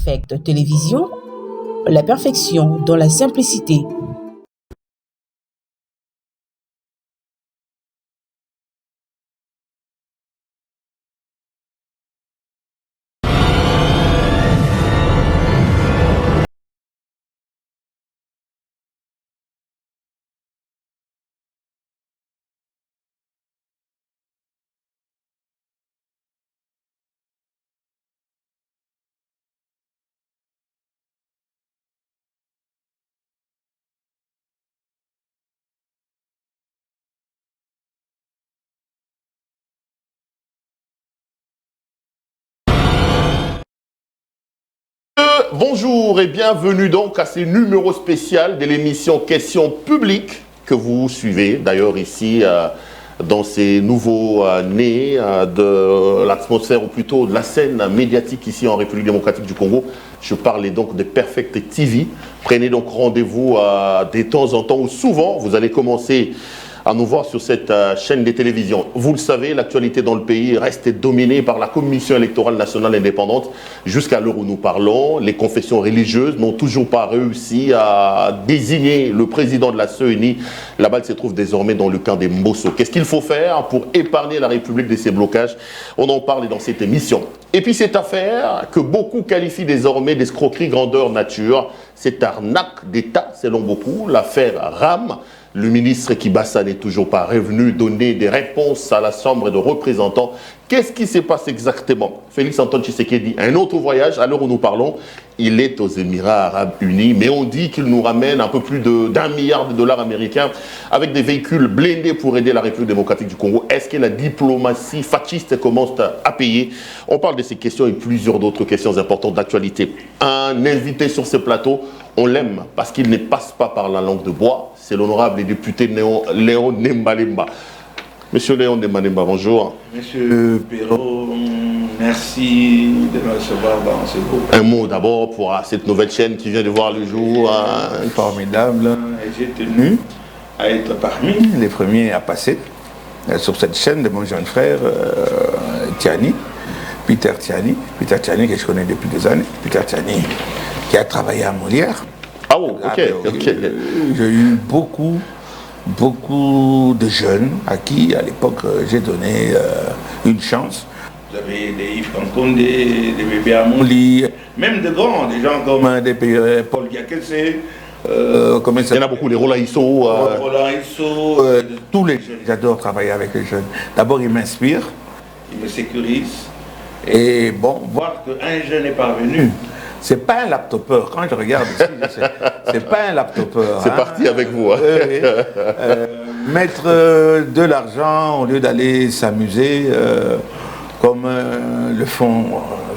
Perfect Télévision, la perfection dans la simplicité. Bonjour et bienvenue donc à ce numéro spécial de l'émission Questions publiques que vous suivez d'ailleurs ici dans ces nouveaux nés de l'atmosphère ou plutôt de la scène médiatique ici en République démocratique du Congo. Je parlais donc de Perfect TV. Prenez donc rendez-vous de temps en temps ou souvent vous allez commencer à nous voir sur cette chaîne de télévision. Vous le savez, l'actualité dans le pays reste dominée par la Commission électorale nationale indépendante. Jusqu'à l'heure où nous parlons, les confessions religieuses n'ont toujours pas réussi à désigner le président de la CENI. La balle se trouve désormais dans le camp des Mbosso. Qu'est-ce qu'il faut faire pour épargner la République de ces blocages? On en parle dans cette émission. Et puis cette affaire que beaucoup qualifient désormais d'escroquerie grandeur nature, cette arnaque d'État selon beaucoup, l'affaire RAM. Le ministre Kibassa n'est toujours pas revenu donner des réponses à la Chambre de représentants. Qu'est-ce qui se passe exactement? Félix Antoine Tshisekedi, un autre voyage, à l'heure où nous parlons, il est aux Émirats Arabes Unis, mais on dit qu'il nous ramène un peu plus d'1 milliard de dollars américains avec des véhicules blindés pour aider la République démocratique du Congo. Est-ce que la diplomatie fasciste commence à payer? On parle de ces questions et plusieurs d'autres questions importantes d'actualité. Un invité sur ce plateau, on l'aime parce qu'il ne passe pas par la langue de bois. C'est l'honorable député Léon Nembalemba. Monsieur Léon Nembalemba, bonjour. Monsieur Perrault, merci de me recevoir dans ce groupe. Un mot d'abord pour cette nouvelle chaîne qui vient de voir le jour. Formidable. Et j'ai tenu à être parmi les premiers à passer sur cette chaîne de mon jeune frère Peter Tiani. Peter Tiani que je connais depuis des années. Peter Tiani qui a travaillé à Molière. Ah oh, ok. J'ai eu beaucoup de jeunes à qui, à l'époque, j'ai donné une chance. Vous avez des Yves Kankonde, des bébés Amoli, même de grands, des gens comme Paul Diakese, il y en a beaucoup, les Rolaïso. Tous les jeunes, j'adore travailler avec les jeunes. D'abord, ils m'inspirent, ils me sécurisent. Et bon, voir qu'un jeune est parvenu. C'est pas un laptopeur. Quand je regarde ici, c'est pas un laptopeur. C'est parti avec vous. Hein. Mettre de l'argent au lieu d'aller s'amuser, comme le font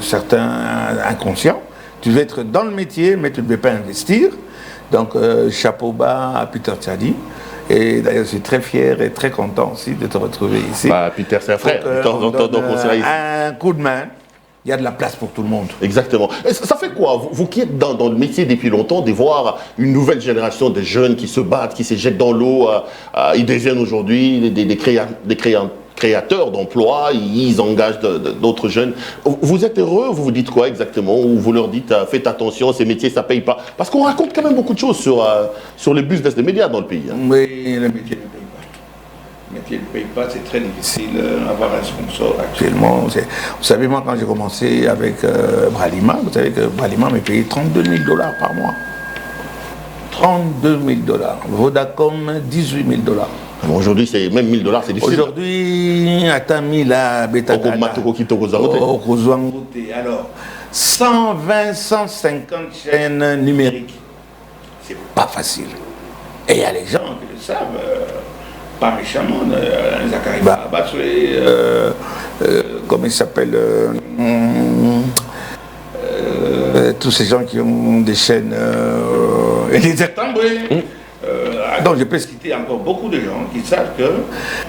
certains inconscients. Tu veux être dans le métier, mais tu ne veux pas investir. Donc, chapeau bas à Peter Tiani. Et d'ailleurs, je suis très fier et très content aussi de te retrouver ici. Bah, Peter, c'est un frère. Un coup de main. Il y a de la place pour tout le monde. Exactement. Et ça fait quoi, vous qui êtes dans le métier depuis longtemps, de voir une nouvelle génération de jeunes qui se battent, qui se jettent dans l'eau, ils deviennent aujourd'hui des créateurs d'emplois, ils engagent d'autres jeunes. Vous êtes heureux, vous vous dites quoi exactement? Ou vous leur dites, faites attention, ces métiers, ça ne paye pas? Parce qu'on raconte quand même beaucoup de choses sur les business des médias dans le pays. Hein. Oui, le métier ne paye pas. Le métier ne paye pas, c'est très difficile d'avoir un sponsor actuellement. Vous savez, moi, quand j'ai commencé avec Bralima, vous savez que Bralima m'a payé 32 000 dollars par mois. 32 000 dollars. Vodacom, 18 000 dollars. Aujourd'hui, c'est même 1000 dollars, c'est difficile. Aujourd'hui, à 1000 à Betagada. Alors, 120, 150 chaînes numériques. C'est pas facile. Et il y a les gens qui le savent. Pas méchamment, Zachary Batsoué, comment il s'appelle, tous ces gens qui ont des chaînes, et des Tamboué. Donc je peux citer encore beaucoup de gens qui savent que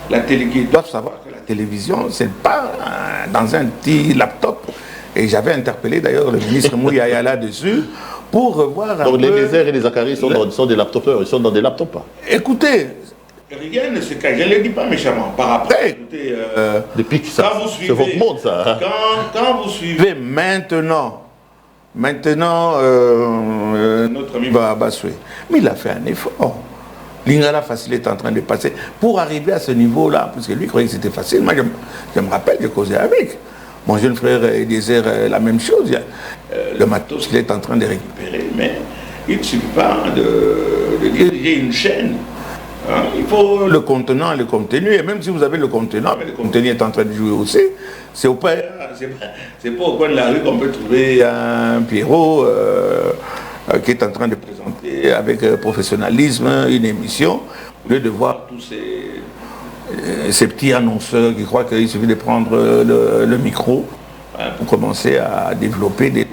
la télé, qui doivent savoir que la télévision, c'est pas dans un petit laptop. Et j'avais interpellé d'ailleurs le ministre Mouyaya là-dessus pour revoir un peu... Donc les Déserts et les Zachary sont des laptopeurs, ils sont dans des laptops. Écoutez, rien ne se cache, je ne le dis pas méchamment. Par après, écoutez, depuis que c'est votre monde, ça. Quand vous suivez maintenant Maintenant, notre ami Babasoué. Mais il a fait un effort. Lingala Facile est en train de passer pour arriver à ce niveau-là, parce que lui croyait que c'était facile. Moi, je me rappelle, j'ai causé avec. Mon jeune frère désire la même chose. Il y a, le matos qu'il est en train de récupérer, mais il ne suffit pas de diriger une chaîne. Hein, il faut le contenant et le contenu. Et même si vous avez le contenant, mais le contenu est en train de jouer aussi, c'est pas au coin de la rue qu'on peut trouver un Pierrot qui est en train de présenter avec professionnalisme une émission, au lieu de voir tous ces petits annonceurs qui croient qu'il suffit de prendre le micro hein, pour commencer à développer des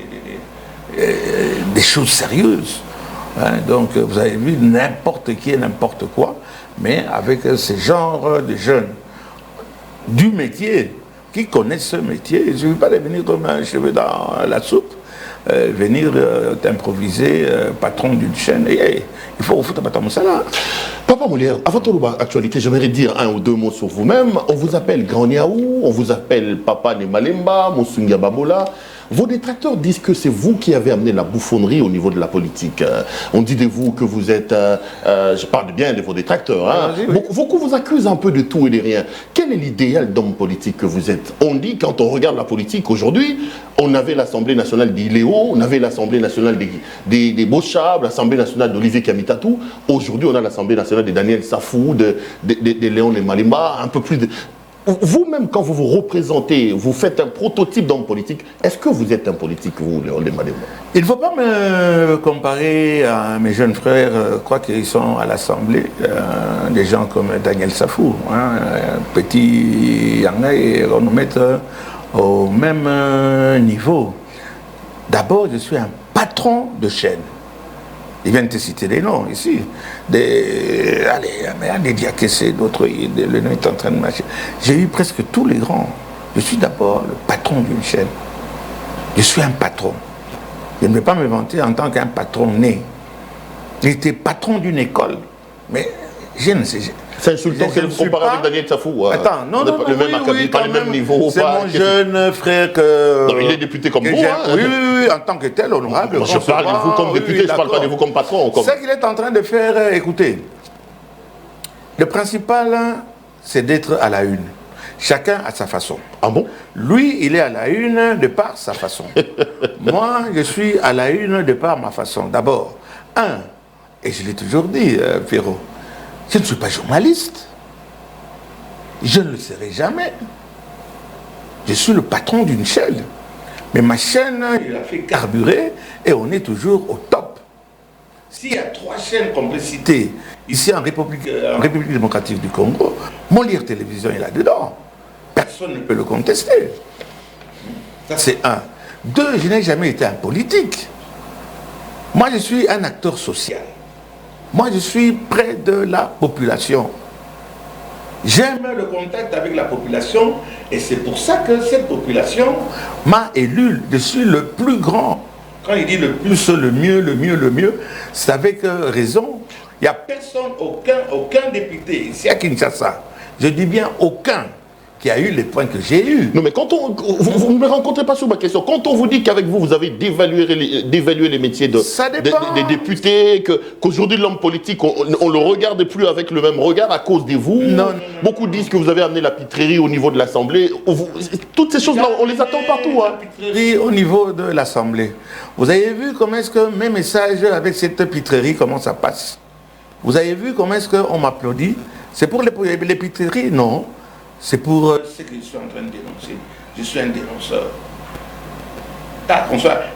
choses sérieuses. Hein, donc vous avez vu n'importe qui et n'importe quoi, mais avec ce genre de jeunes du métier, qui connaissent ce métier, il ne suffit pas de venir comme un cheveu dans la soupe, venir t'improviser patron d'une chaîne. Il faut foutre pas ton salaire. Papa Molière, avant toute actualité, j'aimerais dire un ou deux mots sur vous-même. On vous appelle Grand Niaou, on vous appelle Papa Nemalemba, Mosunga Babola. Vos détracteurs disent que c'est vous qui avez amené la bouffonnerie au niveau de la politique. On dit de vous que vous êtes... je parle bien de vos détracteurs. Hein. Oui. Beaucoup vous accusent un peu de tout et de rien. Quel est l'idéal d'homme politique que vous êtes? On dit, quand on regarde la politique aujourd'hui, on avait l'Assemblée nationale d'Iléo, on avait l'Assemblée nationale des Beauchab, l'Assemblée nationale d'Olivier Kamitatou. Aujourd'hui, on a l'Assemblée nationale de Daniel Safou, de Léon Malimba, un peu plus de... Vous-même, quand vous vous représentez, vous faites un prototype d'homme politique, est-ce que vous êtes un politique, vous, Léon Malimba? Il ne faut pas me comparer à mes jeunes frères, quoi qu'ils sont à l'Assemblée, des gens comme Daniel Safou, hein, petit Yanga, et on nous met au même niveau. D'abord, je suis un patron de chaîne. Ils viennent te citer des noms ici. Des Diakessé, d'autres, le nom est en train de marcher. J'ai eu presque tous les grands. Je suis d'abord le patron d'une chaîne. Je suis un patron. Je ne vais pas me vanter en tant qu'un patron né. J'étais patron d'une école. Mais je ne sais pas. C'est insultant qu'elle vous compare avec Daniel Safou. Attends, non, le même niveau. C'est mon jeune frère que... Non, il est député comme vous. Hein. Oui, en tant que tel, honorable. Moi, je parle de vous comme député, je ne parle pas de vous comme patron. C'est ce qu'il est en train de faire, écoutez. Le principal, c'est d'être à la une. Chacun à sa façon. Ah bon? Lui, il est à la une de par sa façon. Moi, je suis à la une de par ma façon. D'abord, et je l'ai toujours dit, Pierrot, je ne suis pas journaliste. Je ne le serai jamais. Je suis le patron d'une chaîne. Mais ma chaîne, il a fait carburer et on est toujours au top. S'il y a 3 chaînes complicité ici en République démocratique du Congo, Molière Télévision est là-dedans. Personne ne peut le contester. Ça, c'est 1. 2, je n'ai jamais été un politique. Moi, je suis un acteur social. Moi, je suis près de la population. J'aime le contact avec la population et c'est pour ça que cette population m'a élu. Je suis le plus grand. Quand il dit le plus, le mieux, c'est avec raison. Il n'y a personne, aucun député ici à Kinshasa. Je dis bien aucun qui a eu les points que j'ai eus. Non, mais quand vous ne me rencontrez pas sur ma question. Quand on vous dit qu'avec vous, vous avez dévalué les métiers des députés, qu'aujourd'hui l'homme politique, on ne le regarde plus avec le même regard à cause de vous. Non. Beaucoup disent que vous avez amené la pitrerie au niveau de l'Assemblée. Toutes ces choses-là, on les attend partout. Hein. La pitrerie au niveau de l'Assemblée. Vous avez vu comment est-ce que mes messages avec cette pitrerie, comment ça passe? Vous avez vu comment est-ce qu'on m'applaudit? C'est pour les pitreries? Non. C'est pour ce que je suis en train de dénoncer. Je suis un dénonceur.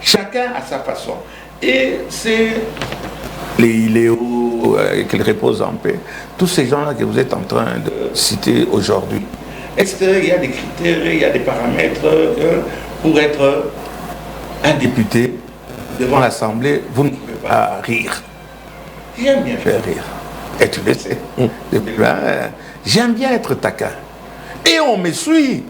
Chacun à sa façon. Et c'est les Iléo, qu'ils reposent en paix. Tous ces gens-là que vous êtes en train de citer aujourd'hui. Est-ce qu'il y a des critères, il y a des paramètres pour être un député devant l'Assemblée, vous ne pouvez pas rire. J'aime bien faire rire. Et tu le sais. J'aime bien être taquin. Et on me suit.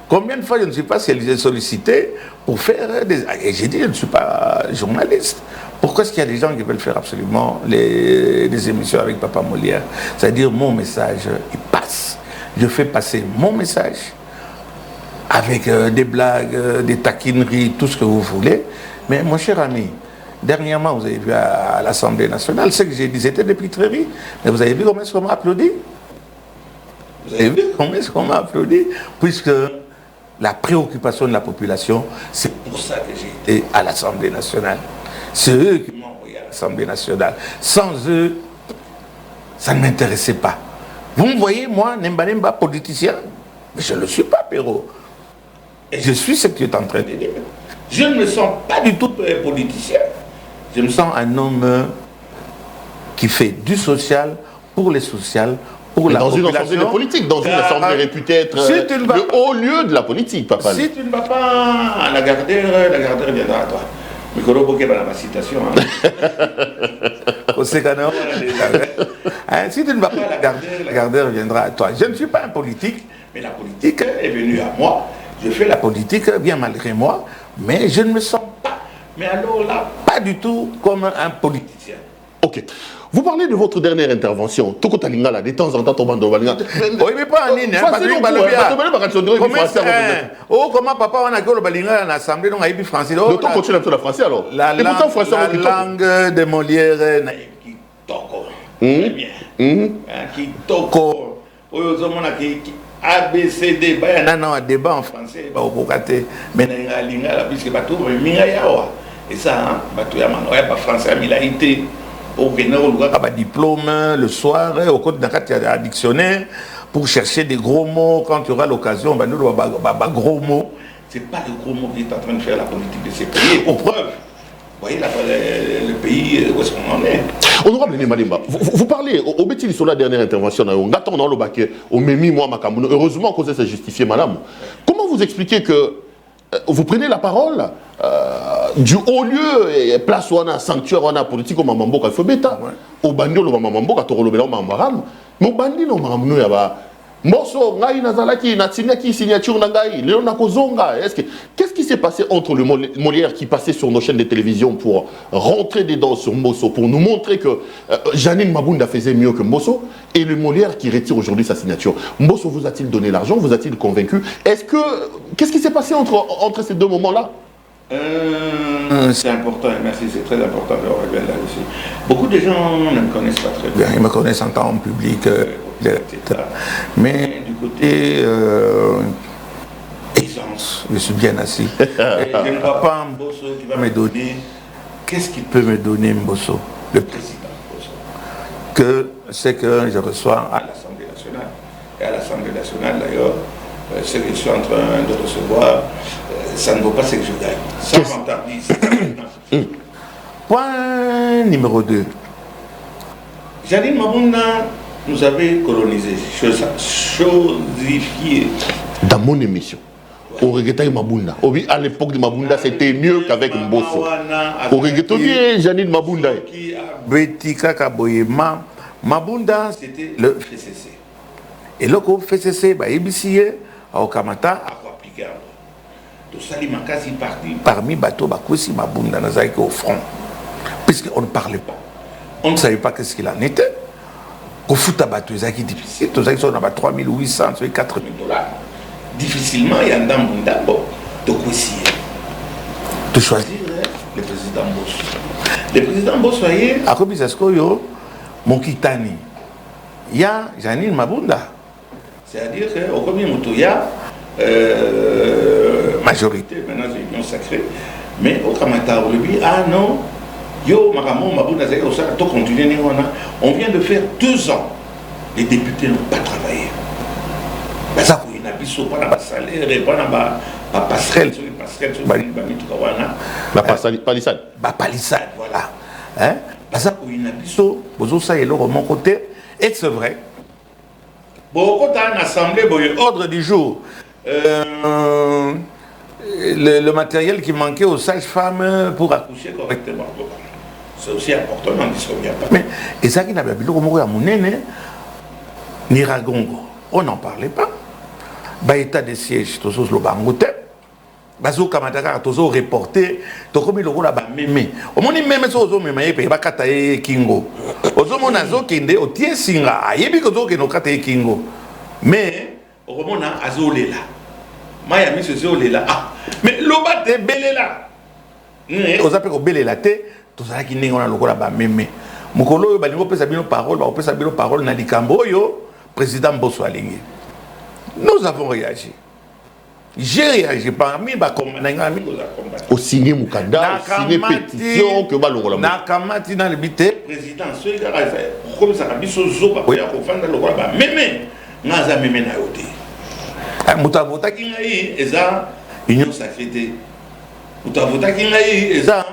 Combien de fois je ne suis pas sollicité pour faire des... Et j'ai dit, je ne suis pas journaliste. Pourquoi est-ce qu'il y a des gens qui veulent faire absolument des émissions avec Papa Molière? C'est-à-dire, mon message, il passe. Je fais passer mon message avec des blagues, des taquineries, tout ce que vous voulez. Mais mon cher ami, dernièrement, vous avez vu à l'Assemblée nationale, ce que j'ai dit, c'était des pitreries. Mais vous avez vu comment est-ce qu'on m'a applaudi? Vous avez vu comment est-ce qu'on m'a applaudi? Puisque la préoccupation de la population, c'est pour ça que j'ai été à l'Assemblée nationale. C'est eux qui m'ont envoyé à l'Assemblée nationale. Sans eux, ça ne m'intéressait pas. Vous me voyez, moi, Nemba politicien, mais je ne le suis pas, Perrault. Et je suis ce que tu es en train de dire. Je ne me sens pas du tout politicien. Je me sens un homme qui fait du social pour les sociales, pour la population. Dans une assemblée politique, dans une assemblée réputée être le haut lieu de la politique, papa. Si tu ne vas pas à la Gardère viendra à toi. Mais que l'on dans ma citation. Si tu ne vas pas à la Gardère viendra à toi. Je ne suis pas un politique, mais la politique est venue à moi. Je fais la politique bien malgré moi, mais je ne me sens pas. Mais alors là, pas du tout comme un politicien. Ok. Vous parlez de votre dernière intervention. Tout le temps, de temps en temps, oui, mais pas en ligne. Comment papa on a le balinga à l'Assemblée, donc il français. Le temps continue à français alors. La langue de Molière, qui toko. Qui toko. ABCD, il y a un débat en français, mais il y a un lingala, puisque bateau, mais et ça, bateau, il y a un français, il a été au diplôme le soir, au côté d'un dictionnaire, pour chercher des gros mots. Quand tu auras l'occasion, gros mots. Ce n'est pas le gros mot qui est en train de faire la politique de ces pays. Pour preuve, vous voyez le pays où est-ce qu'on en est. Honorable Nemalimba, vous parlez, au Bétil sur la dernière intervention, on attend dans le baquet, au Mémi, moi, Makamoun, heureusement qu'on s'est justifié, madame. Comment vous expliquez que vous prenez la parole du haut lieu et place où on a sanctuaire, on a politique, on a mambo alphabéta, au bandio, on a mambo, on a torolobela, on a mambaram, mais au bandi, on a mambo, Mosso, ngai nazalaki, natinaki, signature nangai, Léon Nakozonga. Qu'est-ce qui s'est passé entre le Molière qui passait sur nos chaînes de télévision pour rentrer dedans sur Mosso, pour nous montrer que Janine Mabunda faisait mieux que Mosso, et le Molière qui retire aujourd'hui sa signature? Mosso vous a-t-il donné l'argent? Vous a-t-il convaincu? Qu'est-ce qui s'est passé entre ces deux moments-là? C'est important, merci, c'est très important de revenir là-dessus. Beaucoup de gens ne me connaissent pas très bien, ils me connaissent en temps public, etc. Mais du côté aisance, je suis bien assis. Et je ne vois pas Mbosso qui va me donner. Qu'est-ce qu'il peut me donner, Mbosso, le président Mbosso? C'est que je reçois à l'Assemblée nationale. Et à l'Assemblée nationale, d'ailleurs, ce que je suis en train de recevoir, ça ne vaut pas ce que je gagne. Ça m'entendise. Point numéro 2. Janine Mabunda nous avait colonisé, chosifié. Dans mon émission, au regrettait Mabunda. À l'époque de Mabunda, c'était mieux qu'avec Mbosso. Au regrettait Janine Mabunda. Betika Kaboyema, Mabunda, c'était le FCC. Et le FCC, il au Kamata, à appliquer tout ça, il m'a quasi parti parmi bateaux, Bakwesi Mabunda, au front. Puisqu'on ne parlait pas. On ne savait pas ce qu'il en était. Au foot à bateau, c'est difficile. Tout ça, ils sont à 3 800, 4 000 $. Difficilement, il y a un Mabunda, de Kwesi. De choisir le président Bosso. Le président Bosso, à Kobisaskoyo, Mokitani. Il y a Janine Mabunda. C'est-à-dire qu'au premier moto, il y a majorité, maintenant c'est l'union sacrée, mais au Kamata, on lui dit, ah non, yo, Maramo, Mabunda, on vient de faire 2 ans, les députés n'ont pas travaillé. Ça, pour une abysso, pas dans salaire, pas dans passerelle, sur les passerelles, sur les palissade. Palissade, voilà. Ça, pour une abysso, vous ça, et là, de mon côté, et c'est vrai. Bon, quand on a assemblé, ordre du jour, le matériel qui manquait aux sages-femmes pour accoucher correctement. C'est aussi important, on n'en dit pas. Mais, et ça qui n'a pas vu, ni Ragongo, on n'en parlait pas. État de siège, tout ça, le bangote. Bazo Kamataka, tout ça, reporté, tout comme il y a mémé. Au moins, même si on a mémé, il y a Katae Kingo. Au moins, on a Kinde, au Tien Singa, il y a Kingo. Mais, au moins, on a Azolela. Maya mis ceci au là. Ah, mais l'oba te belé là. Aux appels au belé là te, tout ça qui n'est pas le là bas mémé. Mukolo yo balingo pesa bino parole, ba pesa bino parole na likambo yo président Mbosso alingi. Nous avons réagi. J'ai réagi parmi ba commandant mi nous a combattu. Au signer Mukanda, signer pétition que balongo la. Na kamati na libité président so il a fait comme ça biso zo ba ya ko fanda lo ba mémé. Ngaza mémé na yote. Mutavota ki ngai eza union sacrée. Mutavota ki ngai eza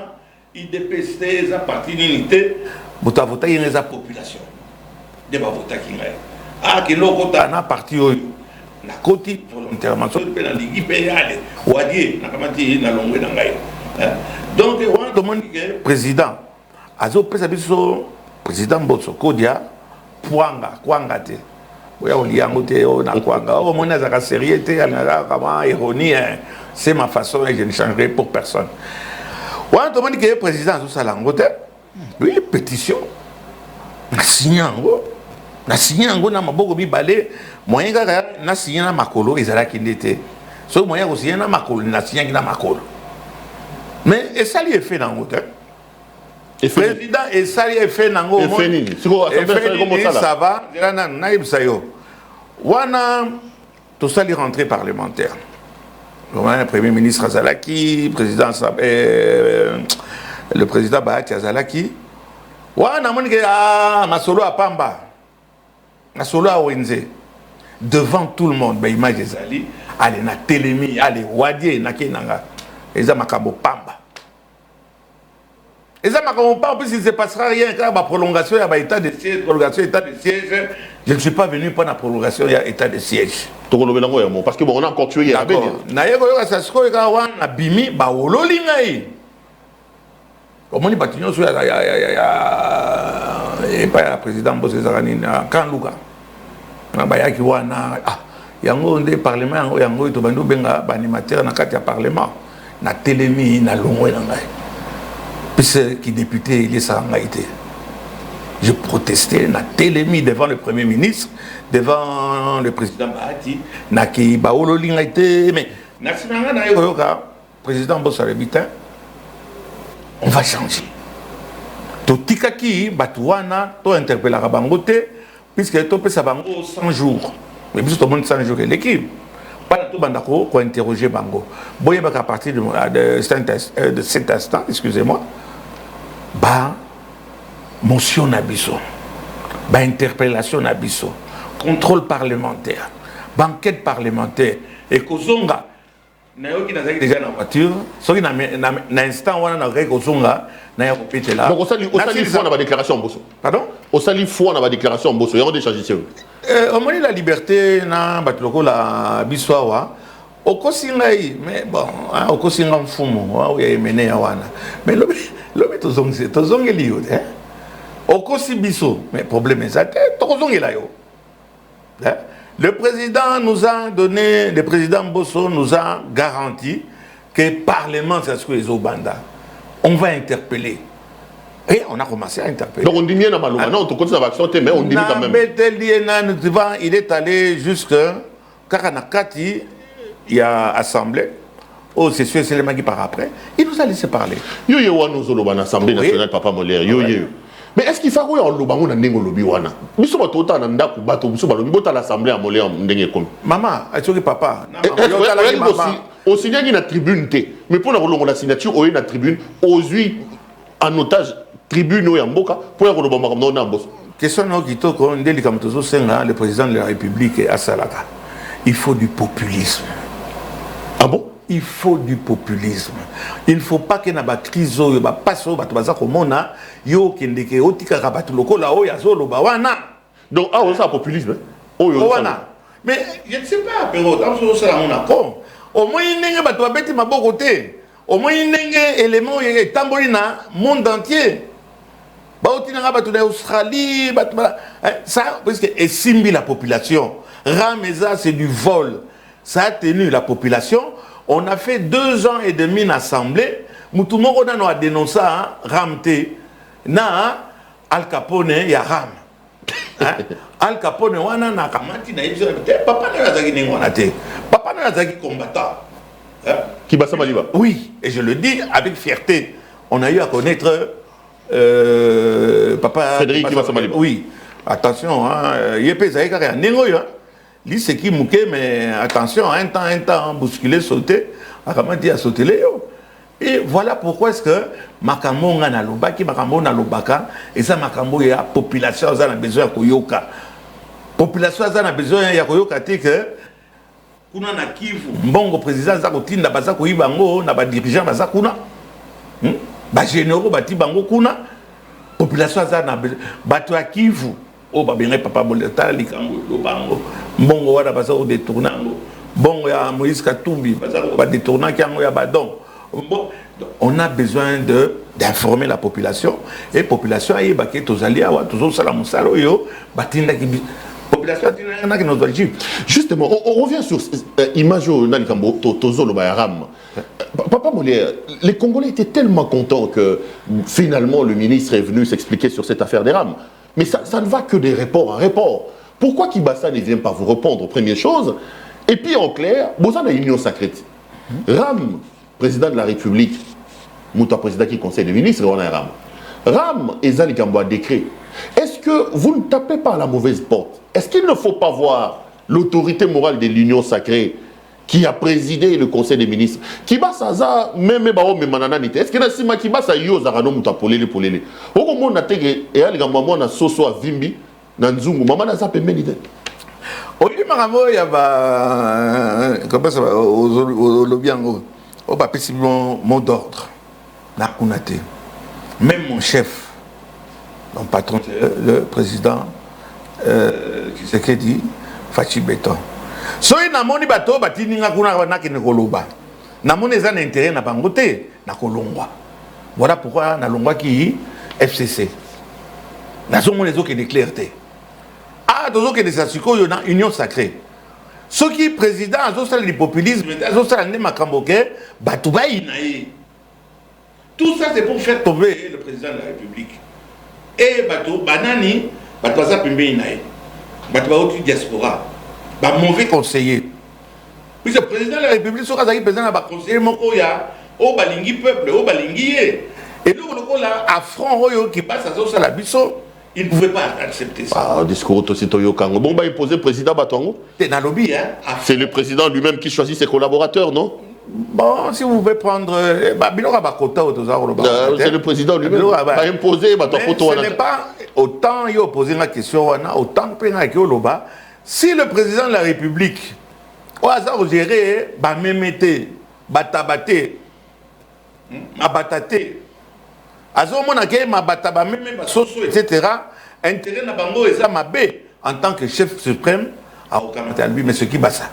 IDPST eza parti d'unité. Mutavota ki ngai eza population. De ba vota ki ngai. Ah ke loko ta na parti oyo. Na koti volontairement so pe na ligi pe yale. Wadie na kamati na longwe na ngai. Donc on demande que président azo pesa biso président Mbosso Kodia kwanga te. Oya oliango te na kwanga o mona za sérieuxité ana kama ironie c'est ma façon et je ne changerai pour personne. On demande que le président azo sala ngote oui pétition na signé ngo na maboko bibale moyen kaka na signé na makolo ezalaki ndete so moyen ko signé na makolo na signé na makolo mais et ça lui est fait dans ngote le président et ça lui est fait dans ngote ça va na ibsa yo wana tout ça lui rentrée parlementaire le premier ministre Azalaki le président Bahati Azalaki wana moni ke masolo a pamba masolo a wenze devant tout le monde ba image ezali allez na telemi allez wadie na kenanga eza makambo pamba eza makambo pamba parce qu'il se passera rien quand la prolongation ya ba état de siège je ne suis pas venu pour la prolongation ya état de siège parce que bon on a encore tué na yeko yo ça sko ka wana bimi ba wololi ngai comment ni batinyo so ya et pas président Mbosso Zarani na Kanluka na bayaki wana yango nde parlement yango to bandu benga ba animateur na kati ya parlement na telemi na longwe na ngai puisque qui député il est ça ngaité je protestais na telemi devant le premier ministre devant le président Bahati na ki ba ololi ngaité mais na sinanga na yoka président Mbosso Rebitin on va changer. To tikaki batuana to interpellera bango te puisque to pesa bango 100 jours. Mais biso to monde 100 jours l'équipe. Pas tout bandako ko interroger bango. Boye ba à partir de cet instant, excusez-moi. Ba motion na biso. Ba interpellation na biso. Contrôle parlementaire. Ba enquête parlementaire et kozonga na yoki na zaki déjà na voiture soki na instant wana na rek ozonga na ya kopete là donc osali foi na ba déclaration Mbosso pardon osali foi na ba déclaration Mbosso yango déjà changé on moni la liberté na batuloko la biswawa okosingai mais bon okosinga mfumo wa ya emene ya wana mais lobi tozongi liyo hein okosi biso mais problème ezate tozongi la yo hein. Le président nous a donné, le président Mbosso nous a garanti que le Parlement, c'est ce que les Obanda. On va interpeller. Et on a commencé à interpeller. Donc on dit bien à Maloma, non, on continue à accepter, mais on dit quand même. Il est allé jusqu'à Karanakati, il y a assemblée. Oh, c'est sûr, c'est le mec qui part après. Il nous a laissé parler. Yo yo nous avons l'Assemblée nationale, Papa Molaire. Yo yo. Mais est-ce qu'il faut qu'on ait un lobby lobby wana? Biso ba tota na ndaku bato biso ba lobby bota l'assemblée à Molaire ndenge komi. Maman, achoki papa. Aussi bien qu'il y a tribune té. Mais pour la signature, on a une tribune aux huit en otage tribune au Yamboka pour le lobby comme dans Mbosso. Question no kito ko ndeli comme tozo senga le président de la République à Salaka. Il faut du populisme. Ah bon? Il faut du populisme. Il ne faut pas que na ba crise yo ba passo ba to baza komona yo kendeke otika ka batu lokola o ya zolo ba wana. Donc ah ça populisme. Oh wana. Mais je ne sais pas pero dans ce ça on a comme au moins ndenge batu babeti maboko te. Au moins ndenge élément ye tamboli na monde entier. Ba otina batu na Australie batu ça parce que esimbi la population. Rameza c'est du vol. Ça a tenu la population. On a fait 2 ans et demi d'assemblée. Moutoumoko a dénoncé Ramte. Na Al Capone ya Ram. Al Capone wana na kamati na papa na zaki ningona te. Papa papa n'a qui combattant. Kibasa Maliba. Oui, et je le dis avec fierté. On a eu à connaître papa Frédéric Kibasa Maliba. Oui, attention, il y a pas ça qui est négo, lui c'est qui mouqué, mais attention, un temps, bousculer, sauter, à comment dire sauter les. Et voilà pourquoi est-ce que Makambo na lobaki, Makambo na lobaka, et ça Makambo ya population a besoin de koyoka. Population a besoin de koyoka que kuna na Kivu, mbongo président za kotinda baza koyibango na ba dirigeant baza kuna. Ba généraux bati bango kuna. Population a na bato ya Kivu, o ba benga papa boleta likambo lo bango. Mbongo wana baza ko détournango. Bongo ya Moïse Katumbi baza ko ba détourna kango ya badon. Bon, on a besoin d'informer la population et la population a été Justement, on revient sur l'image Papa Molière, les Congolais étaient tellement contents que finalement le ministre est venu s'expliquer sur cette affaire des rames. Mais ça ne va que des reports à report. Pourquoi Kibasa ne vient pas vous répondre, première chose? Et puis en clair, vous avez une union sacrée. Ram, président de la République, Mouta président qui conseille des ministres, on a Ram. Ram et Zalikambo a décret. Est-ce que vous ne tapez pas à la mauvaise porte? Est-ce qu'il ne faut pas voir l'autorité morale de l'union sacrée qui a présidé le conseil des ministres? Kibasa za même bao me manana nite. Est-ce que na sima Kibasa yo za rano Mouta polele polele? Oko mona tege e alikambo mona soso a vimbi na nzungu mama na za pembeni te. Oyi makambo ya ba comment ça va au lobiango. Oh, bah, mon mot d'ordre. Même mon chef, mon patron, le président, qui s'est qui dit, Fachi Béton. So, il n'a pas de bateau, il n'y a pas de koloba. Il n'y a pas d'intérêt na bangote, na kolongwa. Voilà pourquoi na longwa qui FCC. Na zomo les autres qui déclarent. Ah, tous autres qui déclarent qu'il y a une union sacrée. Ce qui est président, le populisme, tout ça c'est pour faire tomber le président de la République. Et Banani, Batoza Pimbeinaï, Batoza diaspora, mauvais conseiller. Puis le président de la République, ce président de conseiller, Mokoya, au Balingi peuple, au Balingi. Et nous, à front qui passe à la Bisso. Il ne pouvait pas accepter ça. Ah, discours aussi Toyokango. Bon, bah, il posait le président Batongo. C'est le président lui-même qui choisit ses collaborateurs, non? Bon, si vous pouvez prendre. C'est le président lui-même qui a imposé Batongo. Ce n'est pas autant il opposé la question, autant que si le président de la République, au hasard géré, Bamémété, Batabate, Abatate, etc. Intérêt na bango et ça en tant que chef suprême à Okamata lui, mais ce qui va ça.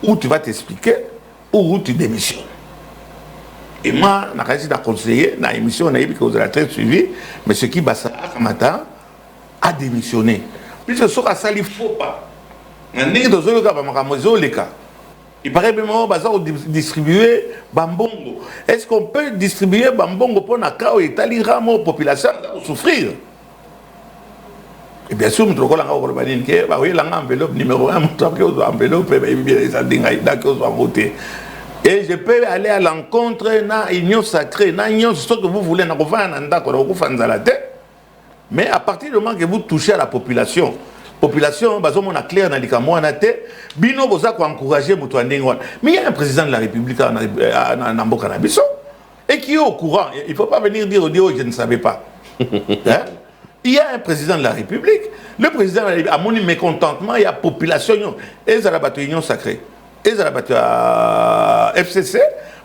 Où tu vas t'expliquer, où tu démissionnes. Et moi, je suis conseiller, dans l'émission, vous avez très suivi, mais ce qui va ça, Okamata a démissionné. Puisque ce ça, il ne faut pas. Il paraît même que distribuer Bambongo. Est-ce qu'on peut distribuer Bambongo pour la population souffrir? Et bien sûr, nous avons l'enveloppe numéro 1, l'enveloppe, et je peux aller à l'encontre de l'union sacrée, ce que vous voulez, mais à partir du moment que vous touchez à la population, on a clair dans les camois, bino boza ko encourager mutu andengwa. Mais il y a un président de la République en Mboka na biso et qui est au courant. Il ne faut pas venir dire je ne savais pas. Hein? Il y a un président de la République. Le président de la République a mon mécontentement, il y a population et ça la battu union sacrée. Et ça la battu FCC,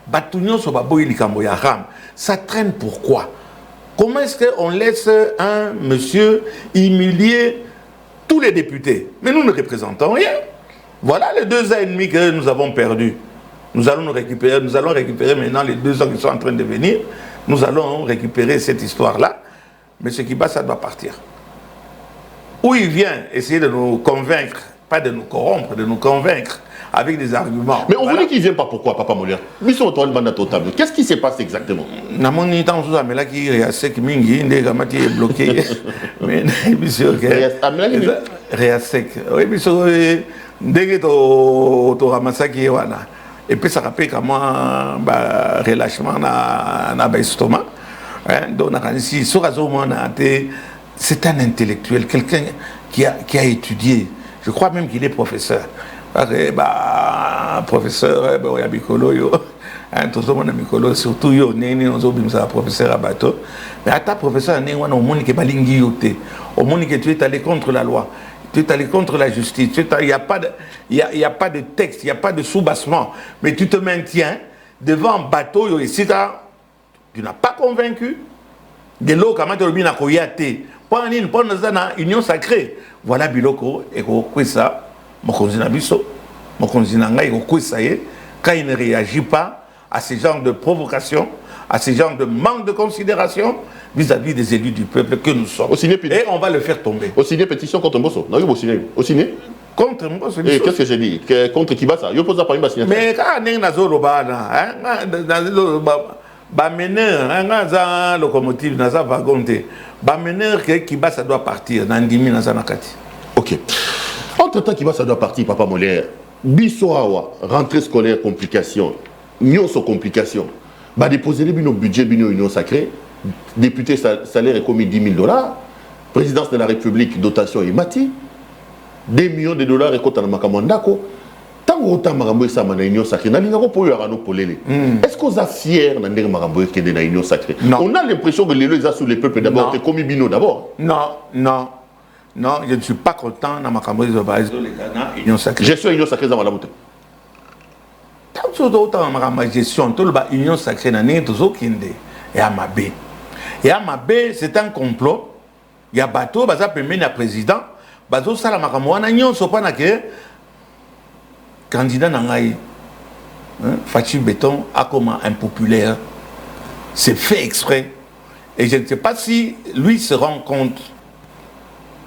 battu union so baboyi likambo ya ram. Ça traîne pourquoi? Comment est-ce qu'on laisse un monsieur humilier tous les députés? Mais nous ne représentons rien. Voilà les 2 ans et demi que nous avons perdus. Nous allons récupérer maintenant les 2 ans qui sont en train de venir. Nous allons récupérer cette histoire-là. Mais ce qui passe, ça doit partir. Où il vient essayer de nous convaincre, pas de nous corrompre, de nous convaincre avec des arguments. Mais on voulait qu'il ne vienne pas, pourquoi, Papa Molière? Qu'est-ce qui se passe exactement? Réasec. Oui, ndenge to ramasaki wana. Et puis ça rappelle comment relâchement na estomac. Donc c'est un intellectuel, quelqu'un qui a étudié. Je crois même qu'il est professeur. Professeur, il y a Mikolo, tout le monde a Mikolo, surtout yo, professeur à bateau. Mais à ta professeur, au monde qui est balingi yote, au monde que tu es allé contre la loi. Tu es allé contre la justice. Il n'y a pas de texte, il n'y a pas de soubassement. Mais tu te maintiens devant un bateau. Et si tu n'as pas convaincu, de l'eau, comment tu as dit, tu as union sacrée. Voilà, Biloko, et ça, quand il ne réagit pas à ce genre de provocation, à ce genre de manque de considération vis-à-vis des élus du peuple que nous sommes. Et on va le faire tomber. Au signé pétition contre Mbosso. Non, au signé contre Mbosso. Et qu'est-ce que j'ai dit? Contre qui va ça? Il pose la parole. Mais quand on est dans le locomotive, dans la wagon, Kibasa doit partir. Ok. Entre-temps, Kibasa doit partir, Papa Molière. Bissoawa, rentrée scolaire, complications. Nyon sont complications. Bah, déposer le budget de l'Union sacrée. Député salaire est commis $10 000. Présidence de la République, dotation est mati. 2 millions de dollars et compte en Makamandako. Tant que Maramboy ça m'a l'Union sacrée, est-ce qu'on est fier de Maramboy qui est de l'Union sacrée? On a l'impression que les lois sur les peuples d'abord, c'est commis Bino d'abord. Non, je ne suis pas content de Makamboy l'Union sacrée. Gestion Union sacrée dans la montée. Tant que gestion, toute l'Union sacrée, et à Mabé. Et à Mabé, c'est un complot. Il y a bateau, il y a un président. Bateau, ça, la Makamoana, n'y a pas de candidat Nangaï. Fachi Béton a comme impopulaire. C'est fait exprès. Et je ne sais pas si lui se rend compte.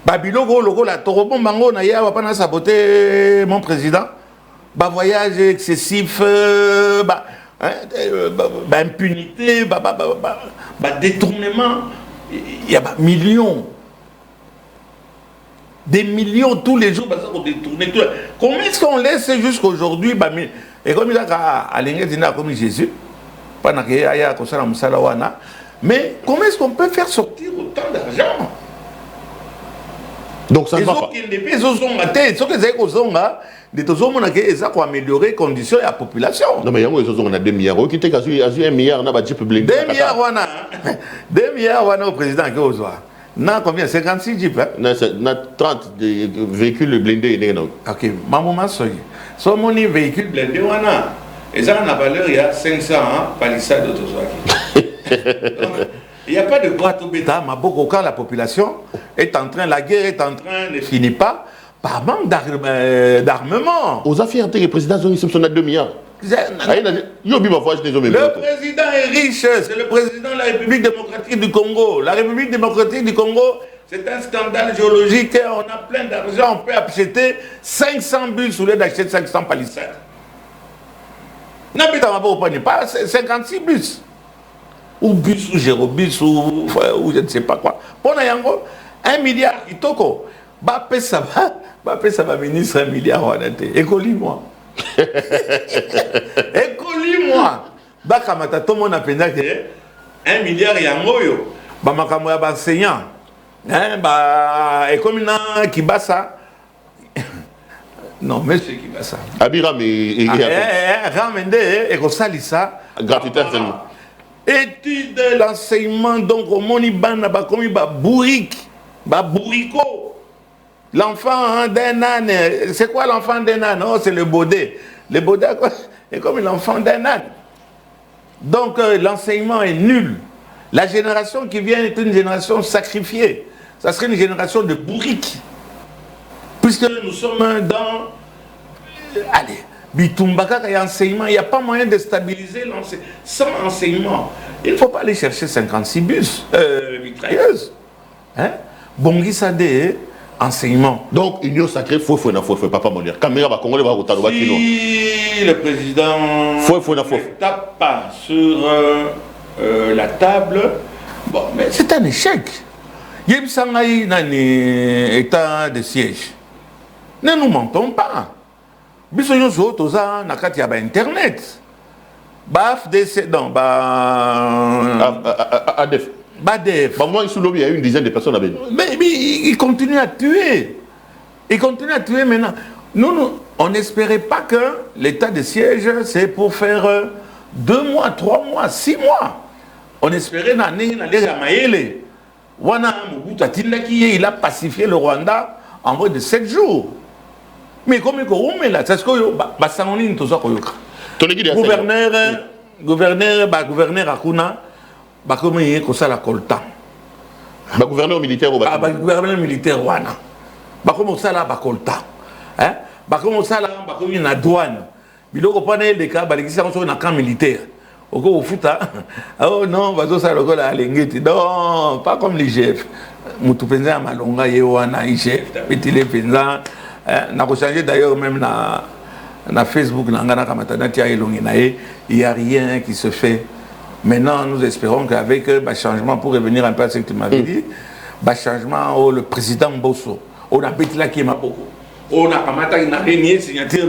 Babilogo, logo, la Torobon Bango, Naya, va pas saboter mon président. Voyage excessif, impunité, détournement, il y a millions. Des millions tous les jours, détourner. Comment est-ce qu'on laisse jusqu'à aujourd'hui? Et comme il a comme Jésus, mais comment est-ce qu'on peut faire sortir autant d'argent? Donc ça ne va pas. Ils ont améliorer les conditions de la population. Non, mais il y a 2 milliards. Qui était 1 milliard, on a budget public. 2 milliards, 2 milliards, au président qui a non, combien? 56 jeeps? Non, 30 véhicules blindés. Ok, maman, soy. So, mon véhicule blindé, et ça, on a valeur, il y a 500 palissades d'autosoaki. Il n'y a pas de boîte au bêta, mais beaucoup quand la population est en train, la guerre est en train, ne finit pas par manque d'armement. Aux affaires, le président a 2 milliards. Le président est riche, c'est le président de la République démocratique du Congo. La République démocratique du Congo, c'est un scandale géologique. On a plein d'argent, on peut acheter 500 bus au lieu d'acheter 500 palissades. N'habitez pas 56 bus. Ou bus, ou gérobus, ou je ne sais pas quoi. Pour Nayango, 1 milliard, Itoko. Ça va ministre 1 milliard, écolis-moi. Écolis-moi. Bakamata, tout le monde a pensé que 1 milliard yangoyo. Bamakamou ya enseignant. Et comme il y a qui bat ça. Non, monsieur qui bat ça. Abiram et Ramende et Rosalissa. Gratuité seulement. Étude de l'enseignement, donc au Monibana, comme il va bourrique, bourrico. L'enfant d'un âne, c'est quoi l'enfant d'un âne? Oh, c'est le baudet. Le baudet est comme l'enfant d'un âne. Donc l'enseignement est nul. La génération qui vient est une génération sacrifiée. Ça serait une génération de bourriques. Puisque nous sommes dans... Allez, Bitumbaka, il y a enseignement, il n'y a pas moyen de stabiliser l'enseignement. Sans enseignement, il ne faut pas aller chercher 56 bus, mitrailleuses. Hein? Bongi Sade, enseignement. Donc, Union sacrée, faut papa Molière. Caméra va Congolais va rotar. Si le président ne tape pas sur la table, bon, mais c'est un échec. Il y a un état de siège. Ne nous mentons pas. biso nyonso toza na kati ya ba internet ba FDC non ADF BADF. Bah, moi, ici, il y a une dizaine de personnes à Bénin. Mais il continue à tuer. Il continue à tuer maintenant. Nous, on n'espérait pas que l'état de siège, c'est pour faire 2 mois, 3 mois, 6 mois. On espérait il a pacifié le Rwanda en moins de 7 jours. Mais comme il y a là, c'est ce que gouverneur Akuna, comme il y a la coltan. Gouverneur militaire au bâtiment. Gouverneur militaire wana. Comme ça là, coltan. Hein? Comme ça là, comme il y a une douane. Il y a des cas, il y a un camp militaire. Au foot, oh non, non, pas comme l'IGF. Moutou Penza Malonga Yewana, IGF, Petile Penza. N'a pas changé d'ailleurs même na Facebook, il n'y a rien qui se fait. Maintenant, nous espérons qu'avec le changement, pour revenir un peu à ce que tu m'avais dit, le changement, le président Bosso, on a pété là qui est ma beaucoup. On a régné signature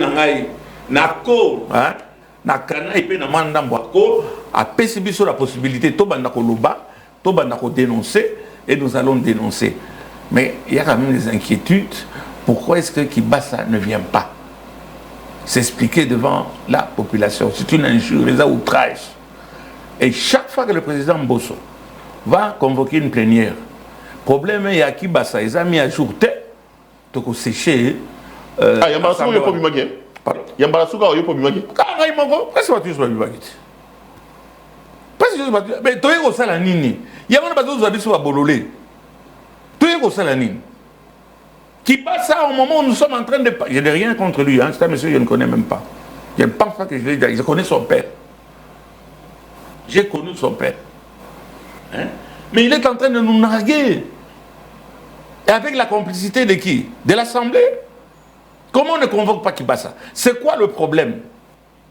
na ko, na kana et na mandamboako, a pécibi sur la possibilité, tout le monde dénoncer, et nous allons dénoncer. Mais il y a quand même des inquiétudes. Pourquoi est-ce que Kibasa ne vient pas s'expliquer devant la population? C'est une injure, les outrages. Et chaque fois que le président Bosso va convoquer une plénière, problème il y a Kibasa, ils ont mis à jour pour sécher. Ah, il y a Mbarasuka, il y a pas Bimagé. Il y a Mbarasuka, il y a pas Bimagé. Qu'est-ce que tu veux dire? Mais tu es au Salanini. Il y a un bateau qui est bololé. Tu es au Salanini. Qui passe ça au moment où nous sommes en train de... Je n'ai rien contre lui, hein. C'est un monsieur que je ne connais même pas. Je ne pense pas que je l'ai dit. Je connais son père. J'ai connu son père. Hein? Mais il est en train de nous narguer. Et avec la complicité de qui? De l'Assemblée. Comment on ne convoque pas Kibasa? C'est quoi le problème?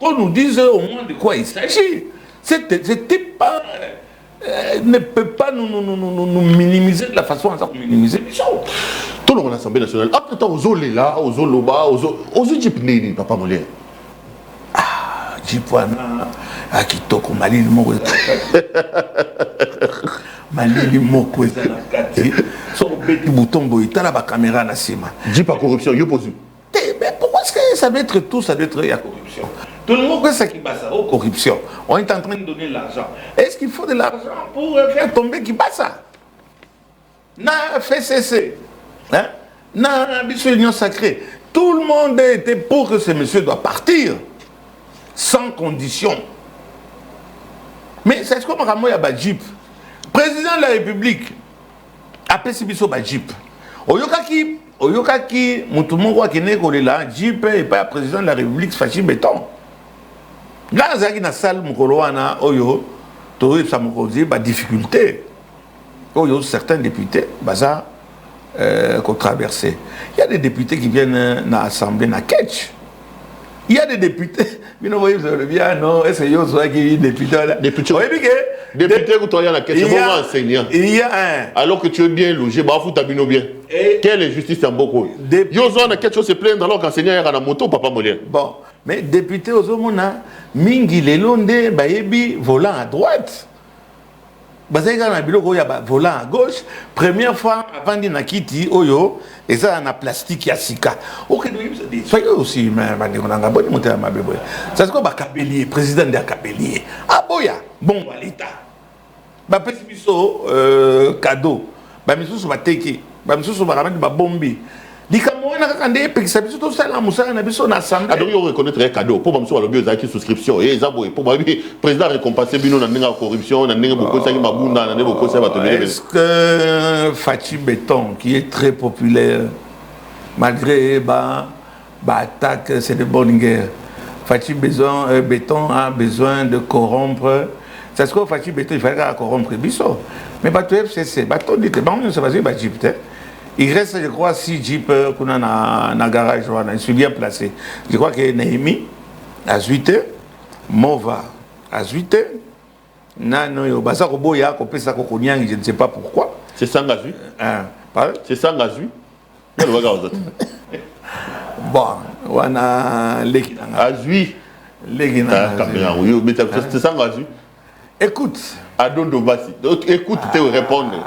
Qu'on nous dise au moins de quoi il s'agit. C'était pas... ne peut pas nous minimiser de la façon dont on minimiser les choses. Tout le monde à l'Assemblée nationale. Après, tu as aux là, aux Loba, aux Djipneni, papa Molien. Ah, Djipwana, Akitoko, Malili Moko. Malili Moko, son petit bouton, il y a la caméra na sima. Djip à corruption, il pose. Mais pourquoi est-ce que ça doit être tout, ça doit être la corruption? Tout le monde sait qu'il passe aux corruption. On est en train de donner l'argent. Est-ce qu'il faut de l'argent pour faire tomber qui passe ça? Na fait cesser. Hein? Na union sacrée. Tout le monde était pour que ce monsieur doit partir. Sans condition. Mais c'est ce qu'on m'a ramené à Bajip. Président de la République. Après Sibiso Bajip. Oyokaki, Moutoumou Kene Kolela, Jip et pas président de la République, Fachi Béton. Là, il y a une salle Mukoloana, Oyo, Tori Samukozi, bah difficulté. Oyo, certains députés, baza, qu'on traversait. Il y a des députés qui viennent dans l'Assemblée, dans Ketch. Il y a des députés, mais non, vous voyez bien, non, est-ce que vous avez des députés là? Députés, que tu as la question, c'est un enseignant. Il y a un. Alors que tu es bien logé, bah, vous t'abîmes bien. Quelle injustice en beaucoup? Ils ont quelque chose à se plaindre alors qu'enseignant est à la moto, papa Molien. Bon, mais député aux Omona, Mingi Lelonde, Bayebi, volant à droite. Bazega na biloko ya volant à gauche. Première fois, avant de nakiti, Oyo, et ça en a plastique ya sika. Ok, soyez aussi, mais on a bonne montée à ma bébé. Ça c'est quoi, Kabelier, président de Kabelier. Ah, boya, bon, l'État. Bah, petit biso, cadeau. Bah, monsieur, sur ma teke. Bah, monsieur, sur ma ramène, bah, bombi. Donc, il reconnaître un cadeau. Pour monsieur, le mieux, une souscription. Et pour le président récompensé, il y a une corruption, il y a beaucoup de est-ce que Fachi Béton, qui est très populaire, malgré attaque, c'est de bonne guerre, Fachi Béton a besoin de corrompre. C'est ce que Fachi Béton, il fallait corrompre Bissot. Mais tu FCC, tu dis que c'est pas il reste, je crois, 6 jeeps qu'on a dans le garage. Je suis bien placé. Je crois que Néhémie, à 8 heures, Mova, à 8 heures, Nano, Basa Roboya, je ne sais pas pourquoi. C'est sans gazou. C'est sans gazou. Bon, wana leki nanga Azui. leki nanga Oui, mais c'est ça Azui. écoute Adondo Bassi. Écoute, te répondre.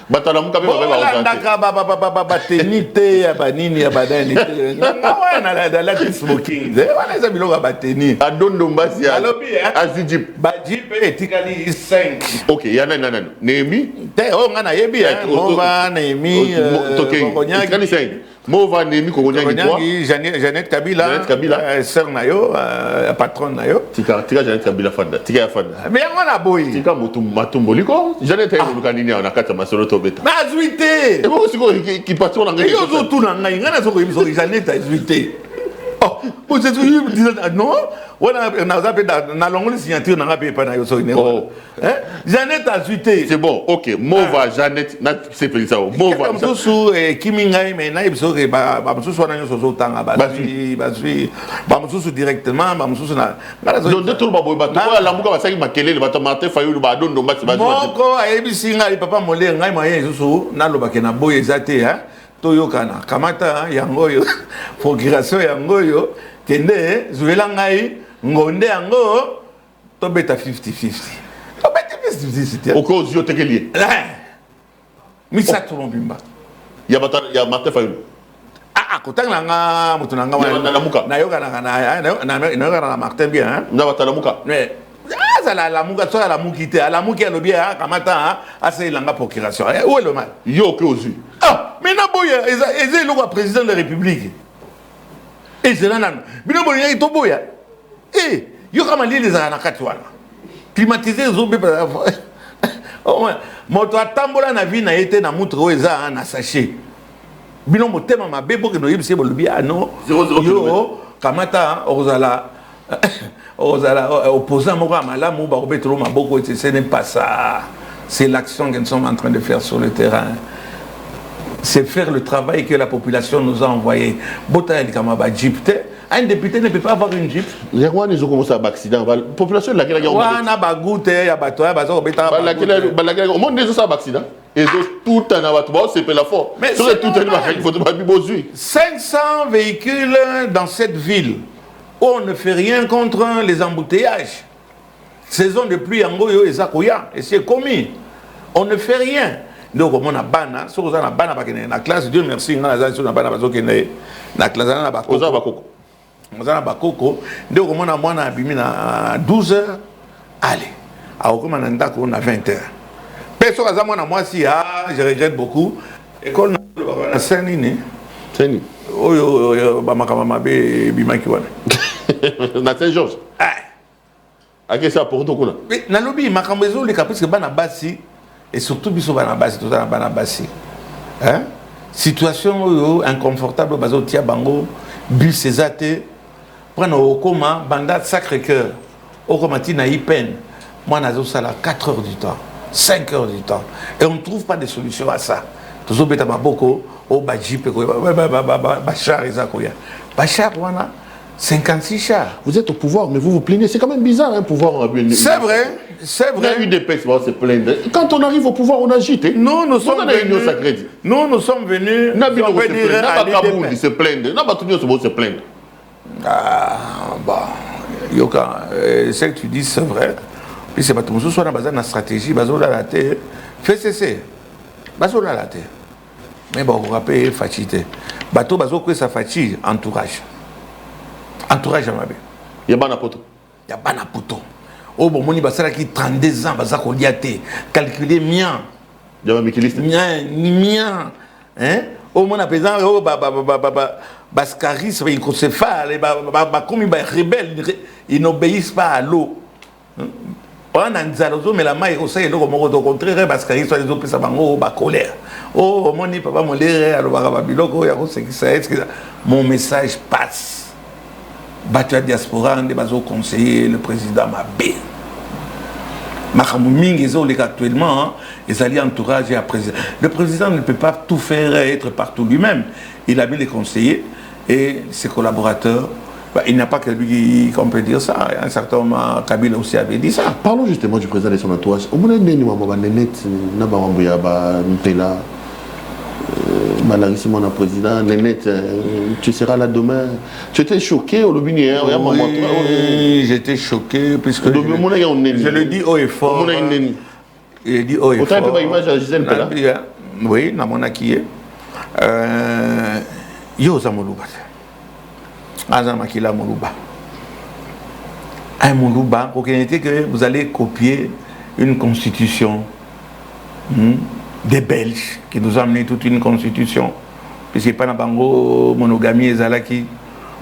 Batana muka be ba ndaka ba tenite ya banini ya badani wana la smoking wana za biloko ba teni Adondo Bassi alobi Azui Jeep. ba Jeep etikali 5 OK, yana nana. Nemi te o ngana yebi mova Nemi Tokonyaki 5. Mova Nemi Kokonyaki 3. Jeannette Kabila sœur nayo patronne nayo Tika Jeannette Kabila fanda. Tika ya fanda. mais ngona boy Tika matumboliko. Jeannette Kabila nini na kata masolo tobeta. na azuité Et moi siko qui patron ngai. yo zo tuna ngai ngana soko yibiso Jeannette azuité oh vous êtes non on a zappé na longue signature na ngape pa na yo so ine hein Jeannette azuité c'est bon OK mova Jeannette na c'est peli ça mova mususu kimi ngai mais na yibiso ke ba mususu wana yo so tanga ba mususu directement ba mususu na donc de tout ba boy ba to la muka ba saki makelele ba to Martin Fayulu ba dondo ba si ba moko ayebisi ngai papa mole ngai moyen susu na lobake na boye zate hein toyokana kamata yango yo procuration yango yo kende zuela ngai ngonde yango to beta 50-50 to beta 50-50 au cause yo tekelier misa to mbimba ya Martin Fayulu kotanga nga mutu nanga na yokana na Martin bien hein na batala muka mais la muka so la mukite la muki alobi kamata asa ilanga procuration où est le mal yo ke ozu mais na boya eza le président de la République et c'est là bino boya ito boya yo kama li les na kati wana climatiser zobe moto atambola na vie na été na mutre o eza na sachet bino motema mabe boke no yebise bolobi non yo kamata ozala opposant moko malamu ba obetelo maboko ce n'est pas ça c'est l'action que nous sommes en train de faire sur le terrain c'est faire le travail que la population nous a envoyé bota elikama Jeep un député ne peut pas avoir une Jeep yerwa ils ont commencé à accident la population la kila wana bagute ya bato ya bazo beta la au monde ça accident et tout en a tout c'est la fort sur tout il faut pas bozui 500 véhicules dans cette ville. On ne fait rien contre les embouteillages. Saison de pluie, Angoyo et Zakoya, et c'est commis. On ne fait rien. Donc, on a bana, si on a bana na classe, Dieu merci, on a bana na classe, on a bakoko. On a bakoko. Donc, on a moins abîmé à 12 heures. Allez, alors comme on a 20 heures. Personne à moi si je regrette beaucoup. École na Saint-Nini. Saint-Nini. Oh, bamakama be bimaki wana. Na Saint-Georges. À quest ça pour toi là? Na lobby makambo ezo le caprice bana basi et surtout biso bana basi tout ça bana basi. Hein? Situation inconfortable bazo tia bango bus ezate prendre au coma banda Sacré-Cœur. Au coma tina ipen. Moi nazo sala 4 heures du temps, 5 heures du temps et on ne trouve pas de solution à ça. Toujours beta maboko au Jeep Bachar Ezakoya. Bachar wana 56 chars. Vous êtes au pouvoir, mais vous vous plaignez. C'est quand même bizarre, hein, pouvoir. C'est vrai, c'est vrai. Il y a eu des PEX, on se plaindre. Quand on arrive au pouvoir, on agite. Nous sommes venus. Nous sommes venus. Il se plaindre. Se plaindre. Ah, bah, Yoka, ce que tu dis, c'est vrai. Puis c'est pas tout le monde. Soit dans la stratégie, bazola la terre. Fais cesser. Bazola la terre. Mais bon, vous rappelez, fatigué. Bateau, bazo, quoi, ça fatigue, entourage. Entourage à ma vie. Il y a Banapoto. Il y a Banapoto. Oh, bon, mon basara qui 32 ans, baza koliate, calculer mien. Il y a Mikiliste. Mien. Hein? Oh, mon apaisant, oh, Bascaris, microcéphale, comme il est rebelle, ils n'obéissent pas à l'eau. On a un mais la maille, au contraire, Bascaris, soit les autres, ça va en colère. Oh, mon papa, mon l'air, mon message passe. Battu à diaspora, on est conseiller, le président Mabé. Actuellement, ils allaient entourager à président. Le président ne peut pas tout faire être partout lui-même. Il a mis les conseillers et ses collaborateurs. Il n'y a pas que lui qu'on peut dire ça. Un certain moment, Kabila aussi avait dit ça. Parlons justement du président et son entourage. Malarissi, mon président, Nénette, tu seras là demain. Tu étais choqué au lobby, hein? Oui, j'étais choqué, puisque je le dis haut et fort. Je dis haut et fort. Autant un peu l'image à Gisèle Pella. Oui, dans mon acquis. Yo, Zamoluba. Azamakila Moluba. Un Moluba, pour qu'il n'était que vous allez copier une constitution des Belges qui nous ont amené toute une constitution. Puisque pas na bango monogamie et zalaki.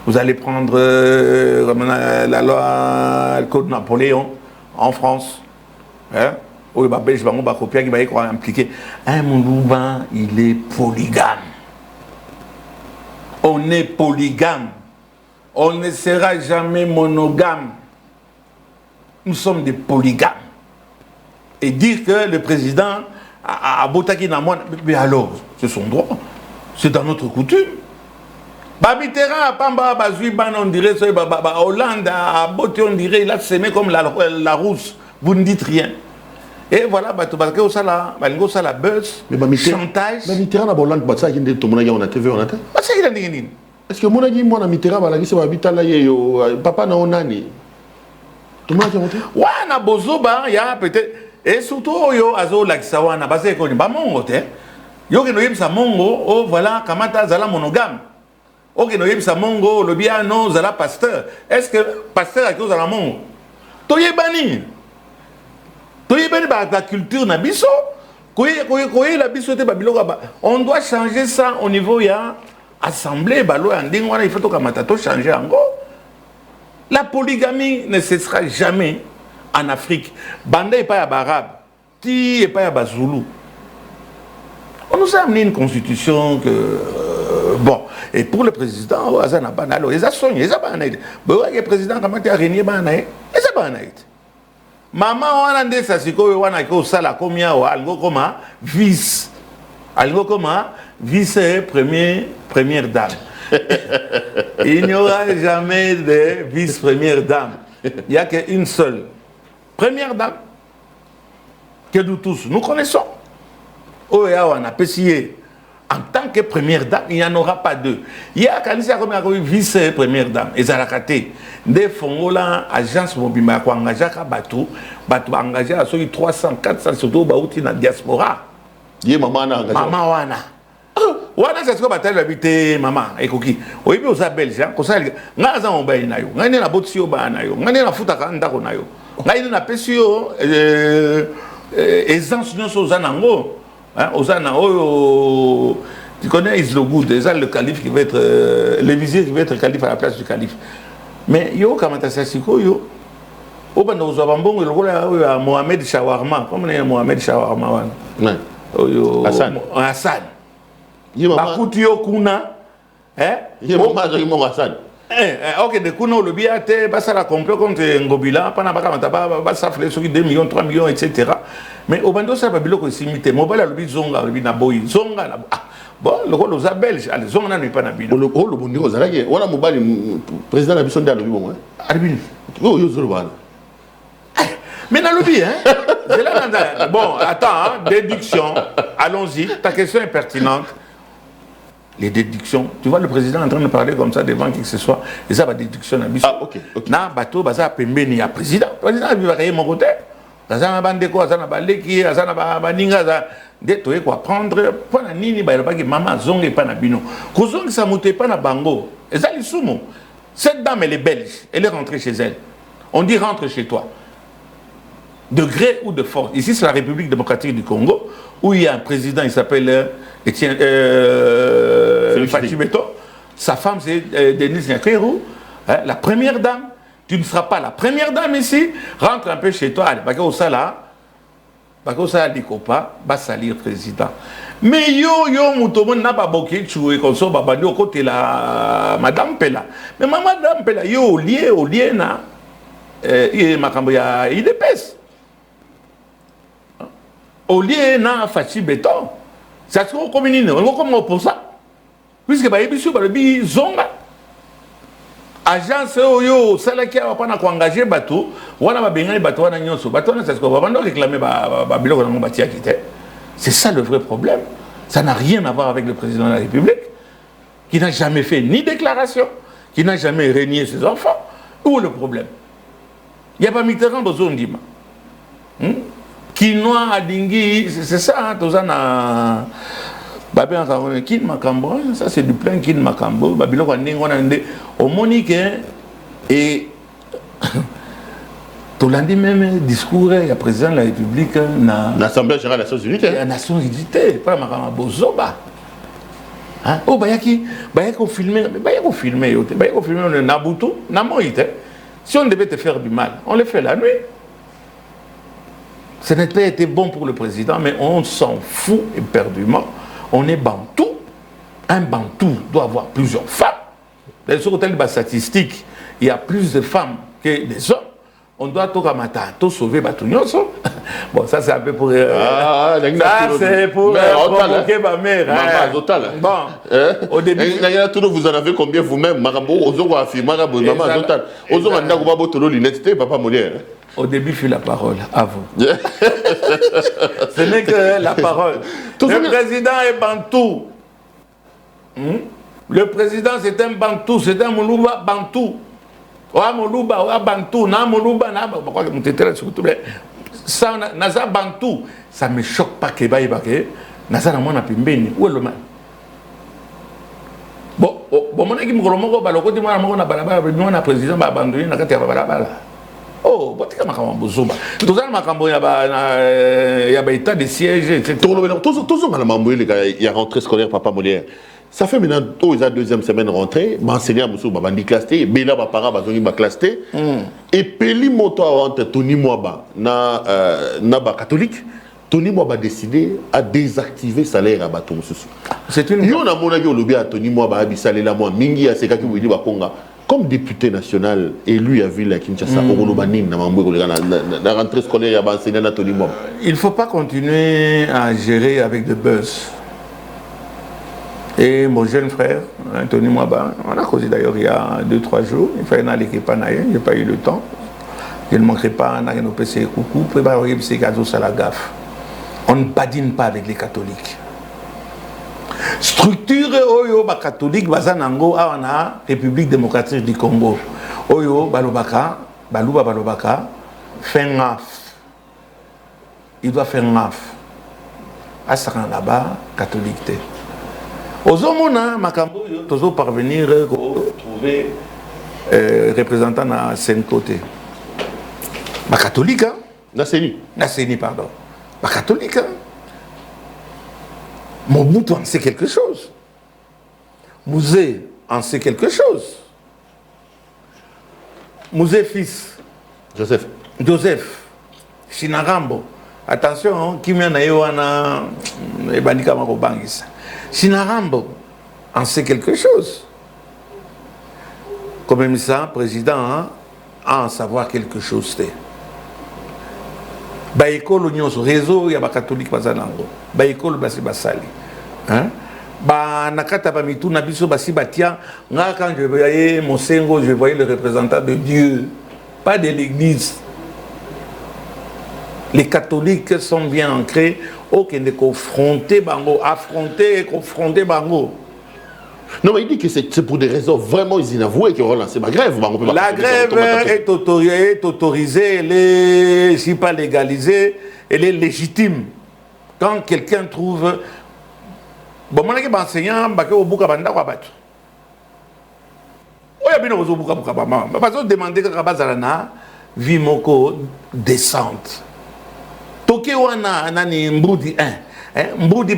Vous allez prendre la loi, le code Napoléon en France. Hein? Ou les Belges bango ba copier qui va y impliquer. Un Moluba, il est polygame. On est polygame. On ne sera jamais monogame. Nous sommes des polygames. Et dire que le président a Botaki Namon, mais alors, c'est son droit. C'est dans notre coutume. Babitera, Pamba, Bazuiban, on dirait, Hollande, à Boté, on dirait, il a semé comme la rousse. Vous ne dites rien. Et voilà, parce que ça la buzz, chantage. Mais Mitterrand a Hollande, ça qui est tombé on a TV, on a été. Est-ce que mon ami, moi, Mitterrand, c'est papa n'a onani. Tout le monde a monté? Ouais, na bozoba, il y a peut-être. Et surtout, yo azo lakisawa na base ko ni ba mongo te. Yo ke no yebisa mongo, oh voilà, kamata zala monogame. O ke no yebisa mongo, le bien non zala pasteur. Est-ce que pasteur a cause à la mongo? To yebani. To yebani ba la culture na biso. Koye la biso te ba biloko ba. On doit changer ça au niveau ya assemblée balo anding wana il faut to kamata to changer ango. La polygamie ne cessera jamais en Afrique. Banda n'est pas à Barab, Ti n'est pas à Bazoulou. On nous a amené une constitution que. Bon, et pour le président, il a soigné, il a banné. Le président, comment il a régné, il a banné. Maman, on a dit ça, c'est qu'on a dit ça, la combien, algo comme vice. Algo comme vice première dame. Il n'y aura jamais de vice-première dame. Il n'y a qu'une seule. Première dame, que nous tous, nous connaissons. Oh, on a pécié. En tant que première dame, il n'y en aura pas deux. Il y a quand vice-première dame. Et ça a raté. Des fonds, l'agence mobile, qui a engagé à Batou, Batou a engagé à 300, 400, surtout dans la diaspora. Il y a maman engagé. Maman wana. Wana c'est ce que bataille habité maman ekoki oyibi oza belge ko ça nga za on bayi na yo nga na botsi yo ba na yo nga na futa ka ndako na yo nga na pesi yo essence nyonso oza nango oza na oyo tu connais Islo Good déjà le calife qui va être le vizir qui va être calife à la place du calife mais yo kamata sasiko yo obanda ozo bambongo lokola Mohamed Shawarma comme na Mohamed Shawarma wana oyo Hassan Bakutio kuna ok de kuna le biate basa la complot contre Ngobila pana baka mataba basa flé sur 2 millions 3 millions etc. Mais au bando ça babilo ko simité mobile le zonga le na boy zonga na bon le rôle aux belges allez zonga na pas na bino le rôle bondi ko zalaki wala mobile président na biso nda lobi bon albino yo zolo bana mais na lobi hein bon attends déduction allons-y ta question est pertinente. Les déductions. Tu vois le président en train de parler comme ça devant qui que ce soit. Et ça va déduction. Ah, ok. Na bateau, baza pembeni ya président. Le président il va rien mon côté. Baza na bande ko, baza na baleki, baza na baninga, baza de toi quoi prendre. Pour na nini ba ki maman zonge pas na bino. Ko zonge ça monte pas na bango. Et ça les sumo. Cette dame elle est belge. Elle est rentrée chez elle. On dit rentre chez toi. De gré ou de force. Ici c'est la République démocratique du Congo où il y a un président, il s'appelle Etienne Fachi Beto. Sa femme c'est Denise Nyakeru, la première dame. Tu ne seras pas la première dame ici. Rentre un peu chez toi. Allez, bako sala dikopa, va salir président. Mais yo mutomo n'a pas boké choué comme ça babandi au côté la madame Pella. Mais madame Pella yo lié na makambo ya idepes. Au lieu na Fachi Beton. C'est ce qu'on commune, on comment pour ça. Puisque bah ebisu bah le bi zonga. Agence oyo celle qui a pas na engager bateau, wana ba benga bateau wana nyonso. Bateau na c'est ce qu'on va vendre réclamer ba biloko na batia kité. C'est ça le vrai problème. Ça n'a rien à voir avec le président de la République, qui n'a jamais fait ni déclaration, qui n'a jamais régné ses enfants. Où est le problème? Il n'y a pas Mitterrand dans zone d'Ima. Kinois à Dingui, c'est ça, tout ça na. Kin Makambo, ça c'est du plein Kin Makambo. Babylon au Monique et tout lundi même discours, il y a président de la République, l'Assemblée générale des Nations Unies. La Nations Unies, pas Makama Bozoba. Oh, Bayaki filmer, le Nabutu, Namoïte. Si on devait te faire du mal, on le fait la nuit. Ce n'a pas été bon pour le président, mais on s'en fout éperdument. On est bantou. Un bantou doit avoir plusieurs femmes. Dans ce côté de statistique, il y a plus de femmes que des hommes. On doit tout sauver Batounioso. Bon, ça c'est un peu pour. Ça c'est pour provoquer ma mère. Bon, au début. Vous en avez combien vous-même? Marambo, Ozo a fait Marabo, Maman Total. Ozo a Nagobabo Tolo, l'unité, Papa Molière. Au début, fut la parole, à vous. Ce n'est que la parole. Le président est bantou. Le président, c'est un bantou, c'est un Moulouba bantou. Moulouba, bantou, na Moulouba, na ça, naza bantou. Ça ne me choque pas que Baïbake, naza na mona pimbeni. Où est le mal? Bon, mon équipe, le président va abandonner la balabala. Oh, tout ça, il y a état de siège, etc. Il y a rentrée scolaire, Papa Molière. Ça fait maintenant, ils ont deuxième semaine rentrée, enseignant Moussou Babandi clasté, Bela Bapara Bazoni ba clasté, et Peli Moto entre Tony Mwaba, na catholique, Tony Mwaba a décidé à désactiver salaire à Baton Moussou. C'est une. Yo na mona yo lobby à Tony Mwaba a bissalé la moi, Mingi a seka ki wili bakonga. Comme député national élu à Ville à Kinshasa, la rentrée scolaire, il y a enseigné à Tony Mwaba. Il ne faut pas continuer à gérer avec des buzz. Et mon jeune frère, Tony Mwaba, on a causé d'ailleurs il y a 2-3 jours, il fallait aller à Naye, je n'ai pas eu le temps. Je ne manquerai pas à nos PC coucou, préparer ces gazos à la gaffe. On ne badine pas avec les catholiques. Structure Oyo catholique Bazanango à la République démocratique du Congo. Oyo Balobaka, Balobaka, fait gaffe. Il doit faire gaffe. À ce là-bas, catholique. Aux hommes, Makambo, toujours parvenir à trouver représentant à 5 côtés. Ma catholique, Nasseni, pardon. Ma catholique, Mobutu en sait quelque chose. Mouzé en sait quelque chose. Mouzé fils. Joseph. Shinarambo. Attention, qui m'a dit que Ebandika Marobangisa. Shinarambo en sait quelque chose. Comme même ça, président, a en savoir quelque chose. Baïkolo l'union sur réseau, il y a des catholiques bazanango. Baïkolo basi basali. Ba nakata ba mitu na biso basi batia. Nga quand je voyais mon sengo, je voyais le représentant de Dieu, pas de l'église. Les catholiques sont bien ancrés. Aucun de confronter bango, affronter et confronter bango. Non, mais il dit que c'est pour des raisons vraiment inavouées qu'ils ont relancé la grève. La grève est autorisée, elle est, si pas légalisée, elle est légitime. Quand quelqu'un trouve... Bon, moi, je suis enseignant, je suis enseignant. Parce que demander que Rabazalana vie moko descente. Toké wana nani mboudi 1. Mboudi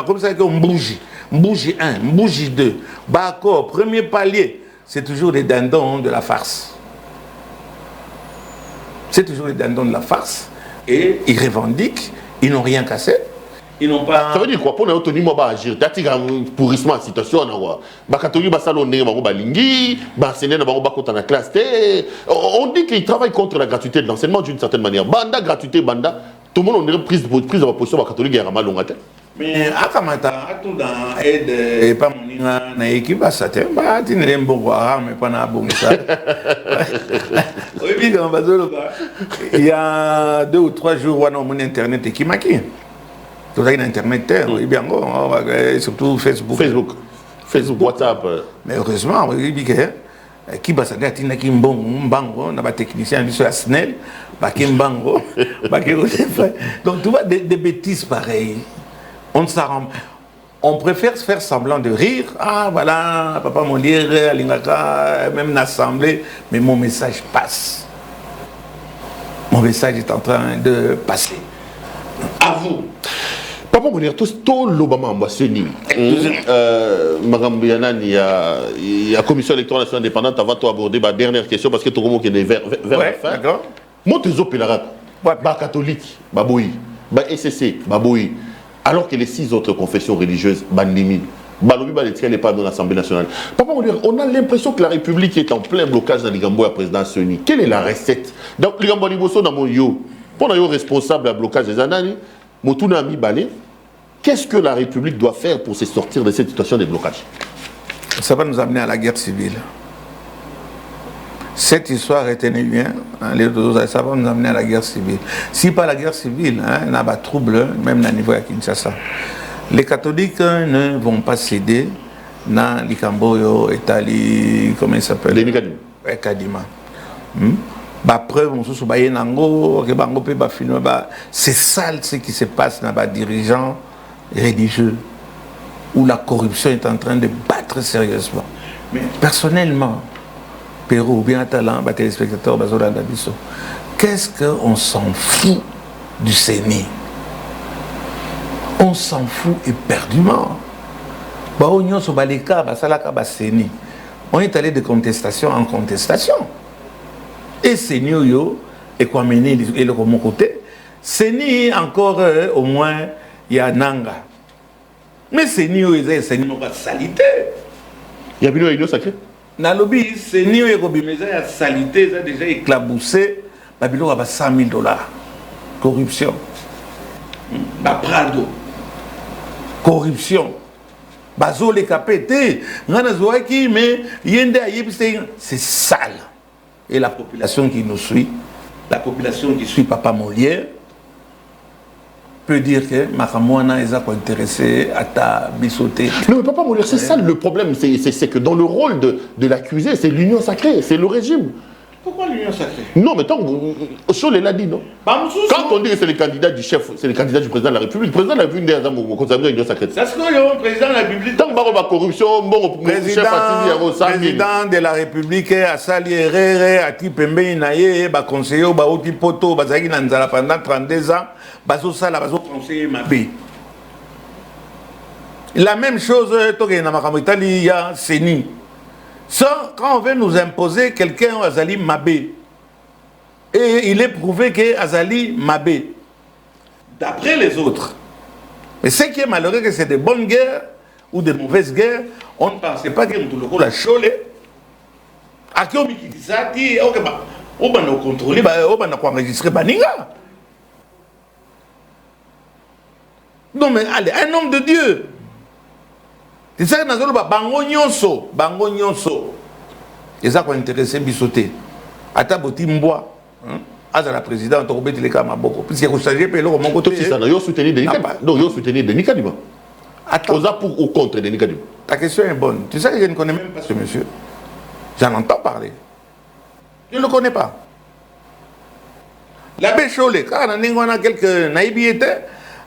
comme ça que mbouji. Mbouji 1, Mbouji 2. Bako, premier palier, c'est toujours les dindons de la farce. C'est toujours les dindons de la farce. Et ils revendiquent, ils n'ont rien cassé. Ils n'ont pas... Ça veut dire quoi? Pour nous, Tony Mwaba agir. Tu as un pourrissement de situation. On dit qu'il travaille contre la gratuité de l'enseignement d'une certaine manière. Banda, gratuité, banda. Tout le monde a prise de position de la catholique et Ramalongate. Mais akamata tout dans aide et pas mon na équipe ça te ba ti ne mbo mais pas na bon ça. Oui il y a 2 ou 3 jours on a mon internet qui maki. Tout ça, Internet, oui, bien, surtout Facebook. Facebook, WhatsApp. Mais heureusement, oui, qui va s'adapter à Tina Kimbango, on a des techniciens sur la SNEL, Kimbango, donc tu vois, des bêtises pareilles. On préfère se faire semblant de rire. Ah voilà, papa mon lire, même l'assemblée, mais mon message passe. Mon message est en train de passer. À vous. Papa Mounir, tout l'Obama ambassadeur. Madame Bianan, il y a la commission électorale nationale indépendante avant de aborder ma dernière question parce que tout le monde est vers la fin. D'accord. Moi, tu es pélarat. Bah catholique, baboui, bah SCC, baboui. Alors que les 6 autres confessions religieuses, bandimi, balobi baletia n'est pas dans l'Assemblée nationale. Papa Mounir, on a l'impression que la République est en plein blocage dans l'Igambo à président Soni. Quelle est la recette? Donc l'Igambo Liboso dans mon yo, pour un responsable à blocage des années. Motunami Balé, qu'est-ce que la République doit faire pour se sortir de cette situation de blocage? Ça va nous amener à la guerre civile. Cette histoire, retenez bien, ça va nous amener à la guerre civile. Si pas la guerre civile, il y a des troubles, même au niveau de Kinshasa. Les catholiques ne vont pas céder dans les Camboyo, Italie, comment il s'appelle? Les Kadima. Kadima. C'est ça ce qui se passe dans les dirigeants religieux où la corruption est en train de battre sérieusement. Mais personnellement, Pérou ou bien talent, téléspectateurs, qu'est-ce qu'on s'en fout du CENI? On s'en fout éperdument. On est allé de contestation en contestation. Et CENI et quoi mener et le mon côté. CENI encore au moins il y a Nanga. Mais CENI est CENI pas salité. Il y a une réunion sacrée. Dans le lobby, CENI est salité, ça a déjà éclaboussé. Babylon a $100,000. Corruption. Prado. Corruption. Bazo les capétés. Mais c'est sale. Et la population qui nous suit, la population qui suit Papa Molière, peut dire que Makamouana est intéressé à ta bissoter. Non, mais Papa Molière, c'est ça le problème, c'est que dans le rôle de l'accusé, c'est l'union sacrée, c'est le régime. Pourquoi l'union sacrée? Non, mais tant Cholet l'a dit, non? Quand on dit que c'est le candidat du chef, c'est le candidat du président de la République, le président de la République n'est pas l'union sacrée. C'est ce qu'il y a un président de la République. Tant que la corruption, bon, président de la République a sali erreur, a ti pembe inaye, ba conseiller, ba oti poto, ba zaki nanzala pendant 32 ans, ba so sala, ba so conseiller mabé. La même chose, toke na makambo Italie, ya CENI. Ça, quand on veut nous imposer quelqu'un Azali Mabé, et il est prouvé que Azali Mabé, d'après les autres. Mais ce qui est malheureux, que c'est des bonnes guerres ou des mauvaises guerres, on ne pensait pas que nous avons la chole. À qui on dit ça, on va nous contrôler, on va nous enregistrer Baninga. Non mais allez, un homme de Dieu. C'est ça que nous avons bango nyonso. Et ça qui intéressé bisoté. Ata boti mboa. Aza la présidente au Robert Teleka Maboko. Puisqu'il y a changé pelo mon côté. C'est ça, non, yo soutenir Denis Kadima. Non, yo soutenir Denis Kadima. Attends. Osa pour ou contre Denis Kadima. Ta question est bonne. Tu sais que je ne connais même pas ce monsieur. J'en entends parler. Je ne le connais pas. L'abbé Cholé, quand on a quelques naïvetés,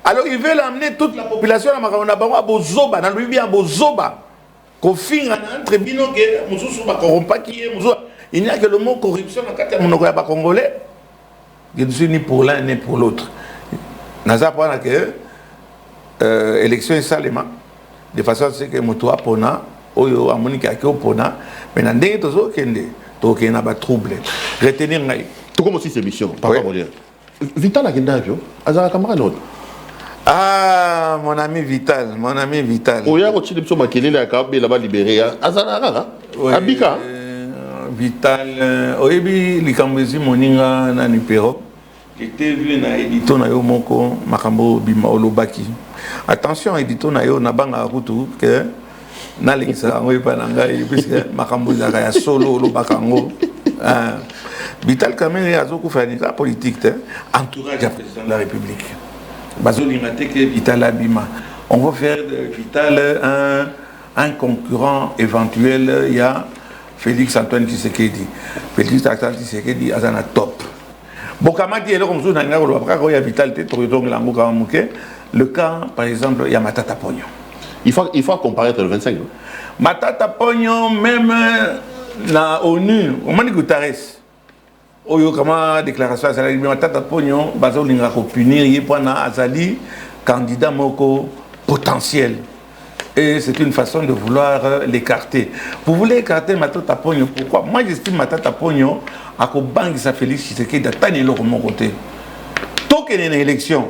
alors ils veulent amener toute la population à Bozoba, dans le bien Bozoba. Qu'au fin, entre bino que Moussou va corrompre qui est Moussou. Il n'y a que le mot corruption dans le cadre de congolais. Je ne suis ni pour l'un ni pour l'autre. Naza pas que élection est salement. De façon à ce que Moutoua Pona, Oyo Amonika Pona, mais dans des choses qui n'a pas troublé. Retenir Naï. Tout comme aussi ces missions, Papa Molière. Vital Agendavio, Azara camarade. Ah, mon ami Vital, mon ami Vital. Oya Rochi de Pso Makele, la Kabe, là-bas libéré, Azara, Abika. Vital, Oyebi, Likambezi Moninga, Nani Pero. J'étais vu na édito na yo moko, Makambo Bima Olobaki. Attention, édito na yo, Nabanga Rutu, que Nalekisa, Oyepa Nangai, puisque Makambo Zagaya solo, Olobakango. Vital Kamene Azokou fait la politique, entourage du président de la République. On va faire de Vital un concurrent éventuel. Il y a Félix Antoine Tshisekedi. Félix Antoine Tshisekedi est un top. Le cas, par exemple, il y a Matata Pognon. Il faut comparaître le 25. Matata Pognon, même la ONU, au moment de Guterres, Oyo kama déclaration azali Matata Pognon bazo linga ko punir yepana azali candidat moko potentiel et c'est une façon de vouloir l'écarter. Vous voulez écarter Matata Pognon, pourquoi? Moi j'estime Matata Pognon à ko bangi sa Félix Tshisekedi tani lo mon côté. Tant qu'il y a une élection.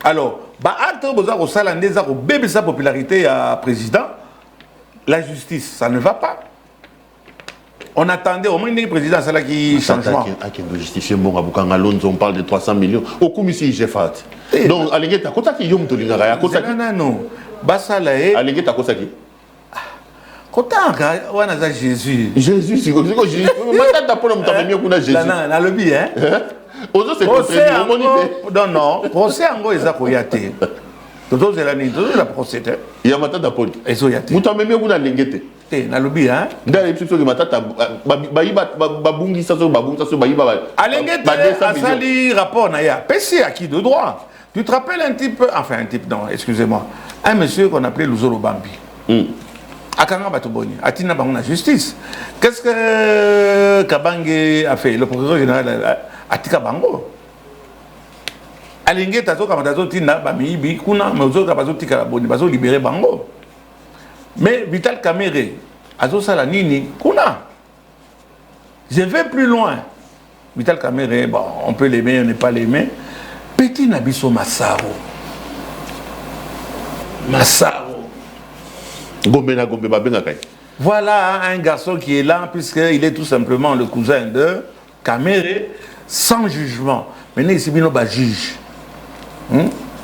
Alors, ba acte besoin ko sala ndeza ko bébé sa popularité à président, la justice ça ne va pas. On attendait au moins le président qui changement. On parle de 300 millions. Au commissaire Jeffat. Donc, Alingeta, kota ki yom to lingara, kota ki. Non. Basala e. Alingeta kota ki. Kota wana za Jésus. Jésus, c'est comme Jésus. Matata pona mutame mieux kuna Jésus. Na lobi hein. Ozo c'est procès. Non, procès ango eza koyate. Toto zelani, toto la procédure. Il y a Matata pona. Ezo yate. Mutame mieux kuna lingete. Na lobi hein. Ndale pipso ki Matata babungi saso bayiba. Alingete asali rapport na ya. PC acquis de droit. Tu te rappelles un type, enfin un type, non, excusez-moi, un monsieur qu'on appelait Luzolo Bambi. Akanga Batoboni, Atina Bango justice. Qu'est-ce que Kabange a fait? Le procureur général Atika Bango. Alingue Tazo Kamatazo Tina, Bamibi, Kuna, Mozo Kabazo Tika Boni, Bazo libéré Bango. Mais Vital Kamere, Azo Salanini, Kuna. Je vais plus loin. Vital Kamere, bon, on peut l'aimer, on n'est pas l'aimer. Petit Nabiso Massaro. Voilà un garçon qui est là, puisqu'il est tout simplement le cousin de Kamere, sans jugement. Maintenant, ici, il y a un juge.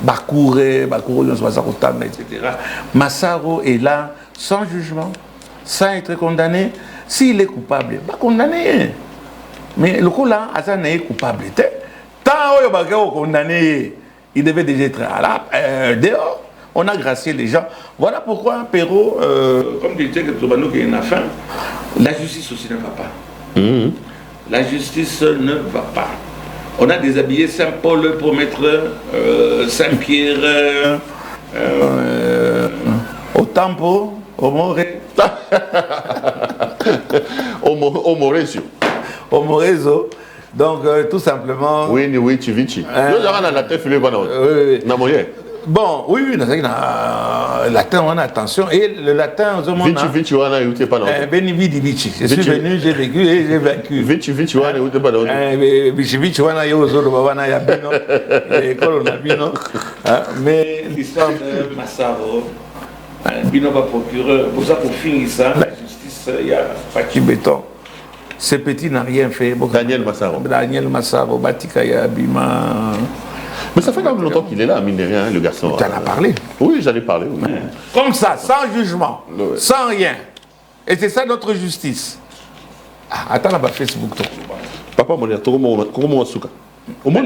Bakouré, etc. Massaro est là, sans jugement, sans être condamné. S'il est coupable, il va condamner. Mais le coup là, Azan est coupable. Tant condamné, il devait déjà être dehors. On a gracié les gens. Voilà pourquoi Perrault, comme disait que Tobano qui est fin, la justice aussi ne va pas. La justice ne va pas. On a déshabillé Saint-Paul pour mettre Saint-Pierre au Tempo, au Moré. Au Morézio. Au Morézo. Donc, tout simplement. Oui, tu vis. Bon, oui, latin, on a attention. Et le latin, on a. Vici, on a écouté pas longtemps. Vici. Je suis venu, j'ai vécu et j'ai vaincu. Vici, on a écouté pas longtemps. Vici, on a eu aux autres, on a eu Bino. L'école, on a Bino. Mais l'histoire de Massaro, Bino va procureur, pour ça, pour finir ça, la justice, il y a Pachi Béton. Ce petit n'a rien fait. Daniel Massaro, Batikaya, Bima. Mais ça fait quand même longtemps qu'il est là, mine de rien, le garçon. Tu en as parlé? Oui, j'en ai parlé. Oui. Comme ça, sans jugement, sans rien. Et c'est ça notre justice. Attends là-bas, Facebook. Papa, comment souka? Au moins,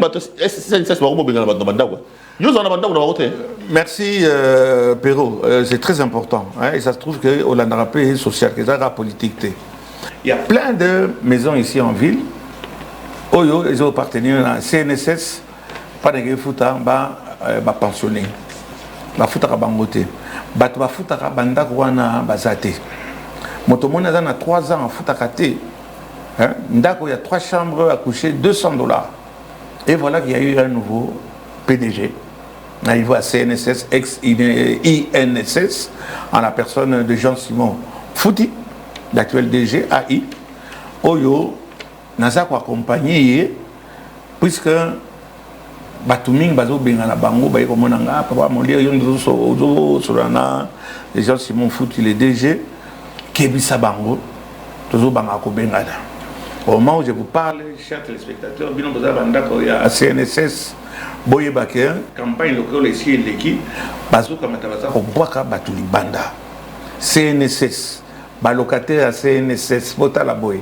merci Perrault, c'est très important. Et ça se trouve qu'on a rappelé social, que ça a politique. Il y a plein de maisons ici en ville. Oyo, ils ont appartenu à CNSS. Pas de fouta, pensionné. Fouta bangote. Fouta banda kwana bazate. Motomona a 3 ans à fouta kate. Ndako, il y a 3 chambres à coucher, $200. Et voilà qu'il y a eu un nouveau PDG. Il va à CNSS, ex-INSS, en la personne de Jean-Simon Fouti, l'actuel DG AI. Oyo, Naza ko accompagné, puisque Batuming bazo bengana bango baye komonanga papa molia yondo solana les gens Simon Fouti les DG kebisa bango tozo banga ko bengana. Au moment où je vous parle, chers téléspectateurs, bino boza bandako ya CNSS boye baké campagne locale ici l'équipe bazo kamata baza ko boaka batuli banda CNSS ba locataire à CNSS bota la boye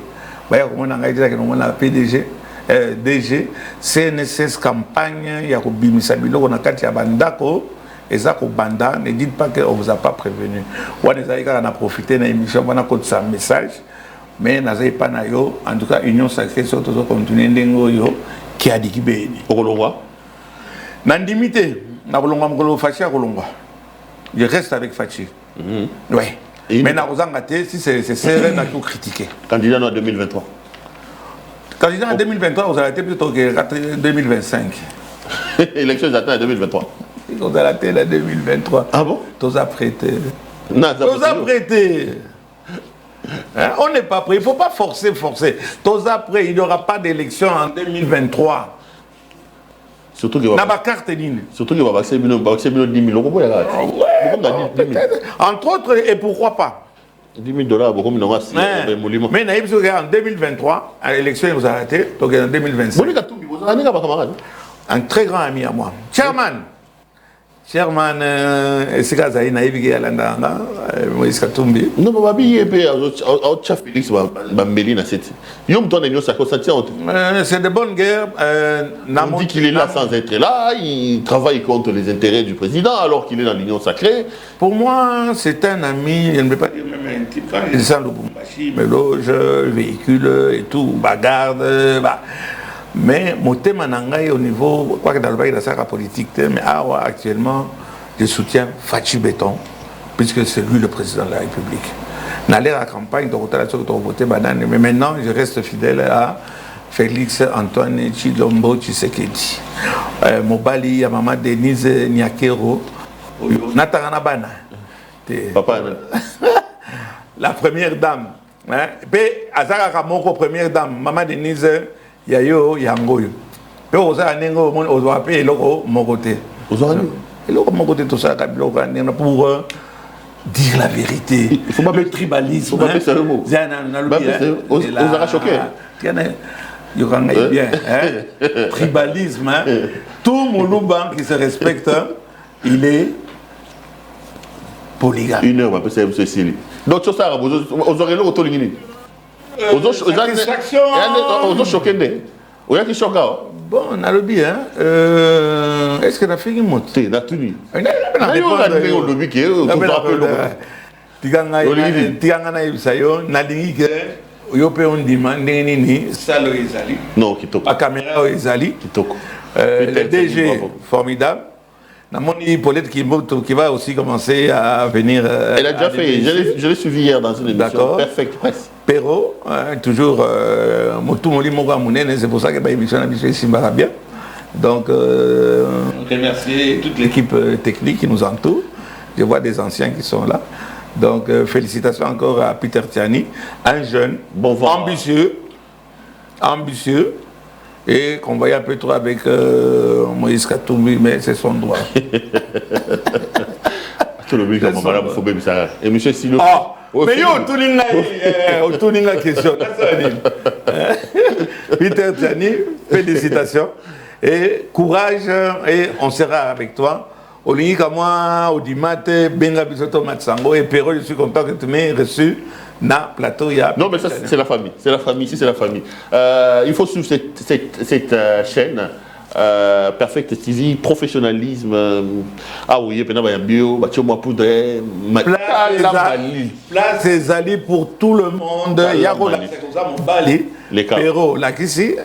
baya komonanga ita ke nomona PDG DG CNSS campagne ya kobimisa biloko na kati ya bandako eza ko banda, ne dites pas qu'on vous a pas prévenu. On a profité de l'émission, on a un message, mais on n'a pas nayo. En tout cas, Union Sacrée sur tout continuer d'engo qui a dit qui béni. Au Colomba. Nandimité, na Colomba mkolo Fachi à Colomba. Je reste avec Fachi. Ouais. Mais na Rosangate, si c'est serré, n'a tout critiqué. Candidat en 2023. Candidat en 2023, vous avez été plutôt que 2025. Élection attend en 2023. Ils ont arrêté en 2023. Ah bon? Tous apprêtés. Tous apprêtés. Hein? On n'est pas prêt. Il ne faut pas forcer. Tous après, il n'y aura pas d'élection en 2023. Surtout qu'il va vacciner 10 000 euros. Entre autres, et pourquoi pas? $10 beaucoup de aussi. Mais en 2023, à l'élection, ils ont arrêté. Donc en 2025. Un très grand ami à moi. Chairman, est-ce que vous avez navigué à l'Andanga, Moïse Katumbi? Non, mais Félix c'est de bonne guerre. On dit qu'il est là sans être là, il travaille contre les intérêts du président alors qu'il est dans l'Union Sacrée. Pour moi, c'est un ami, je ne peux pas dire même un type, quand il descend de Lubumbashi, me loge, véhicule et tout, bagarde, mais mon thème au niveau, quoi que dans le pays de la politique, mais actuellement, je soutiens Fachi Béton, puisque c'est lui le président de la République. Dans la campagne, mais maintenant, je reste fidèle à Félix Antoine Tshilombo Tshisekedi. Mobali, à maman Denise Nyakero, Natana Bana. Papa, la première dame. Et Azara Kamoko, première dame, maman Denise Yayo Yangoyo. Et aux Anengo, aux Wapé, et l'autre, mon côté. Aux Anengo, et l'autre, mon côté, tout ça, pour dire la vérité. Il ne faut pas le tribalisme. Il ne faut pas faire le mot. Vous avez choqué. Bien. Tribalisme. Tout Moulouban qui se respecte, il est polygame. Une heure, c'est M. Sili. Donc, ça, vous aurez l'autre ligne. Vous avez choqué. Vous avez choqué. Bon, on a le bien. Est-ce que tu as fait une moto? Tu as tenu. Tu as non, la caméra ezali. Le DG formidable. Paulette qui va aussi commencer à venir. Elle a déjà fait, je l'ai suivi hier dans une émission. Perfect Presse. Perrault, toujours c'est pour ça que l'émission a bien. Donc, remercier toute l'équipe technique qui nous entoure. Je vois des anciens qui sont là. Donc, félicitations encore à Peter Tiani, un jeune, ambitieux, et qu'on voyait un peu trop avec Moïse Katumbi, mais c'est son droit. Et monsieur Silo. Mais yo, tout le monde question. Peter Tiani, félicitations et courage, et on sera avec toi. Olingi Kamwa, Odimate, Benga Bisoto Matsango et Perrault, je suis content que tu m'aies reçu dans le plateau. Non, mais ça, c'est la famille. C'est la famille, ici, c'est la famille. Il faut suivre cette chaîne. Perfect TV, professionnalisme. Ah oui, il y a bio, place des alliés pour tout le monde. Il y a Bali, Perrault, la Kissi,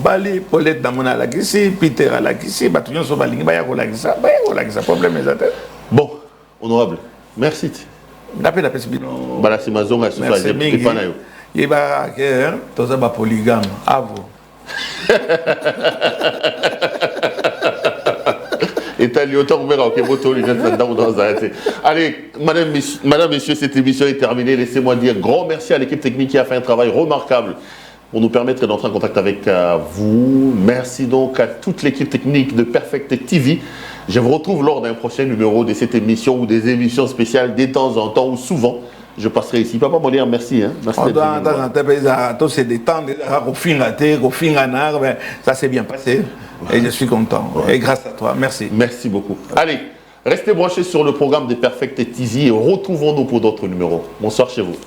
Bali, Paulette Damona, la Kissi, Peter, la Kissi, Batouillon Sobali, la problème est atteint. Bon, honorable, merci. Merci. Il va y avoir un polygame. À vous. Allez, madame, messieurs, cette émission est terminée. Laissez-moi dire grand merci à l'équipe technique qui a fait un travail remarquable pour nous permettre d'entrer en contact avec vous. Merci donc à toute l'équipe technique de Perfect TV. Je vous retrouve lors d'un prochain numéro de cette émission ou des émissions spéciales de temps en temps ou souvent. Je passerai ici. Papa Molière, merci. C'est des temps, ça s'est bien passé. Et je suis content. Et grâce à toi, merci. Merci beaucoup. Allez, restez branchés sur le programme de Perfect TV et retrouvons-nous pour d'autres numéros. Bonsoir chez vous.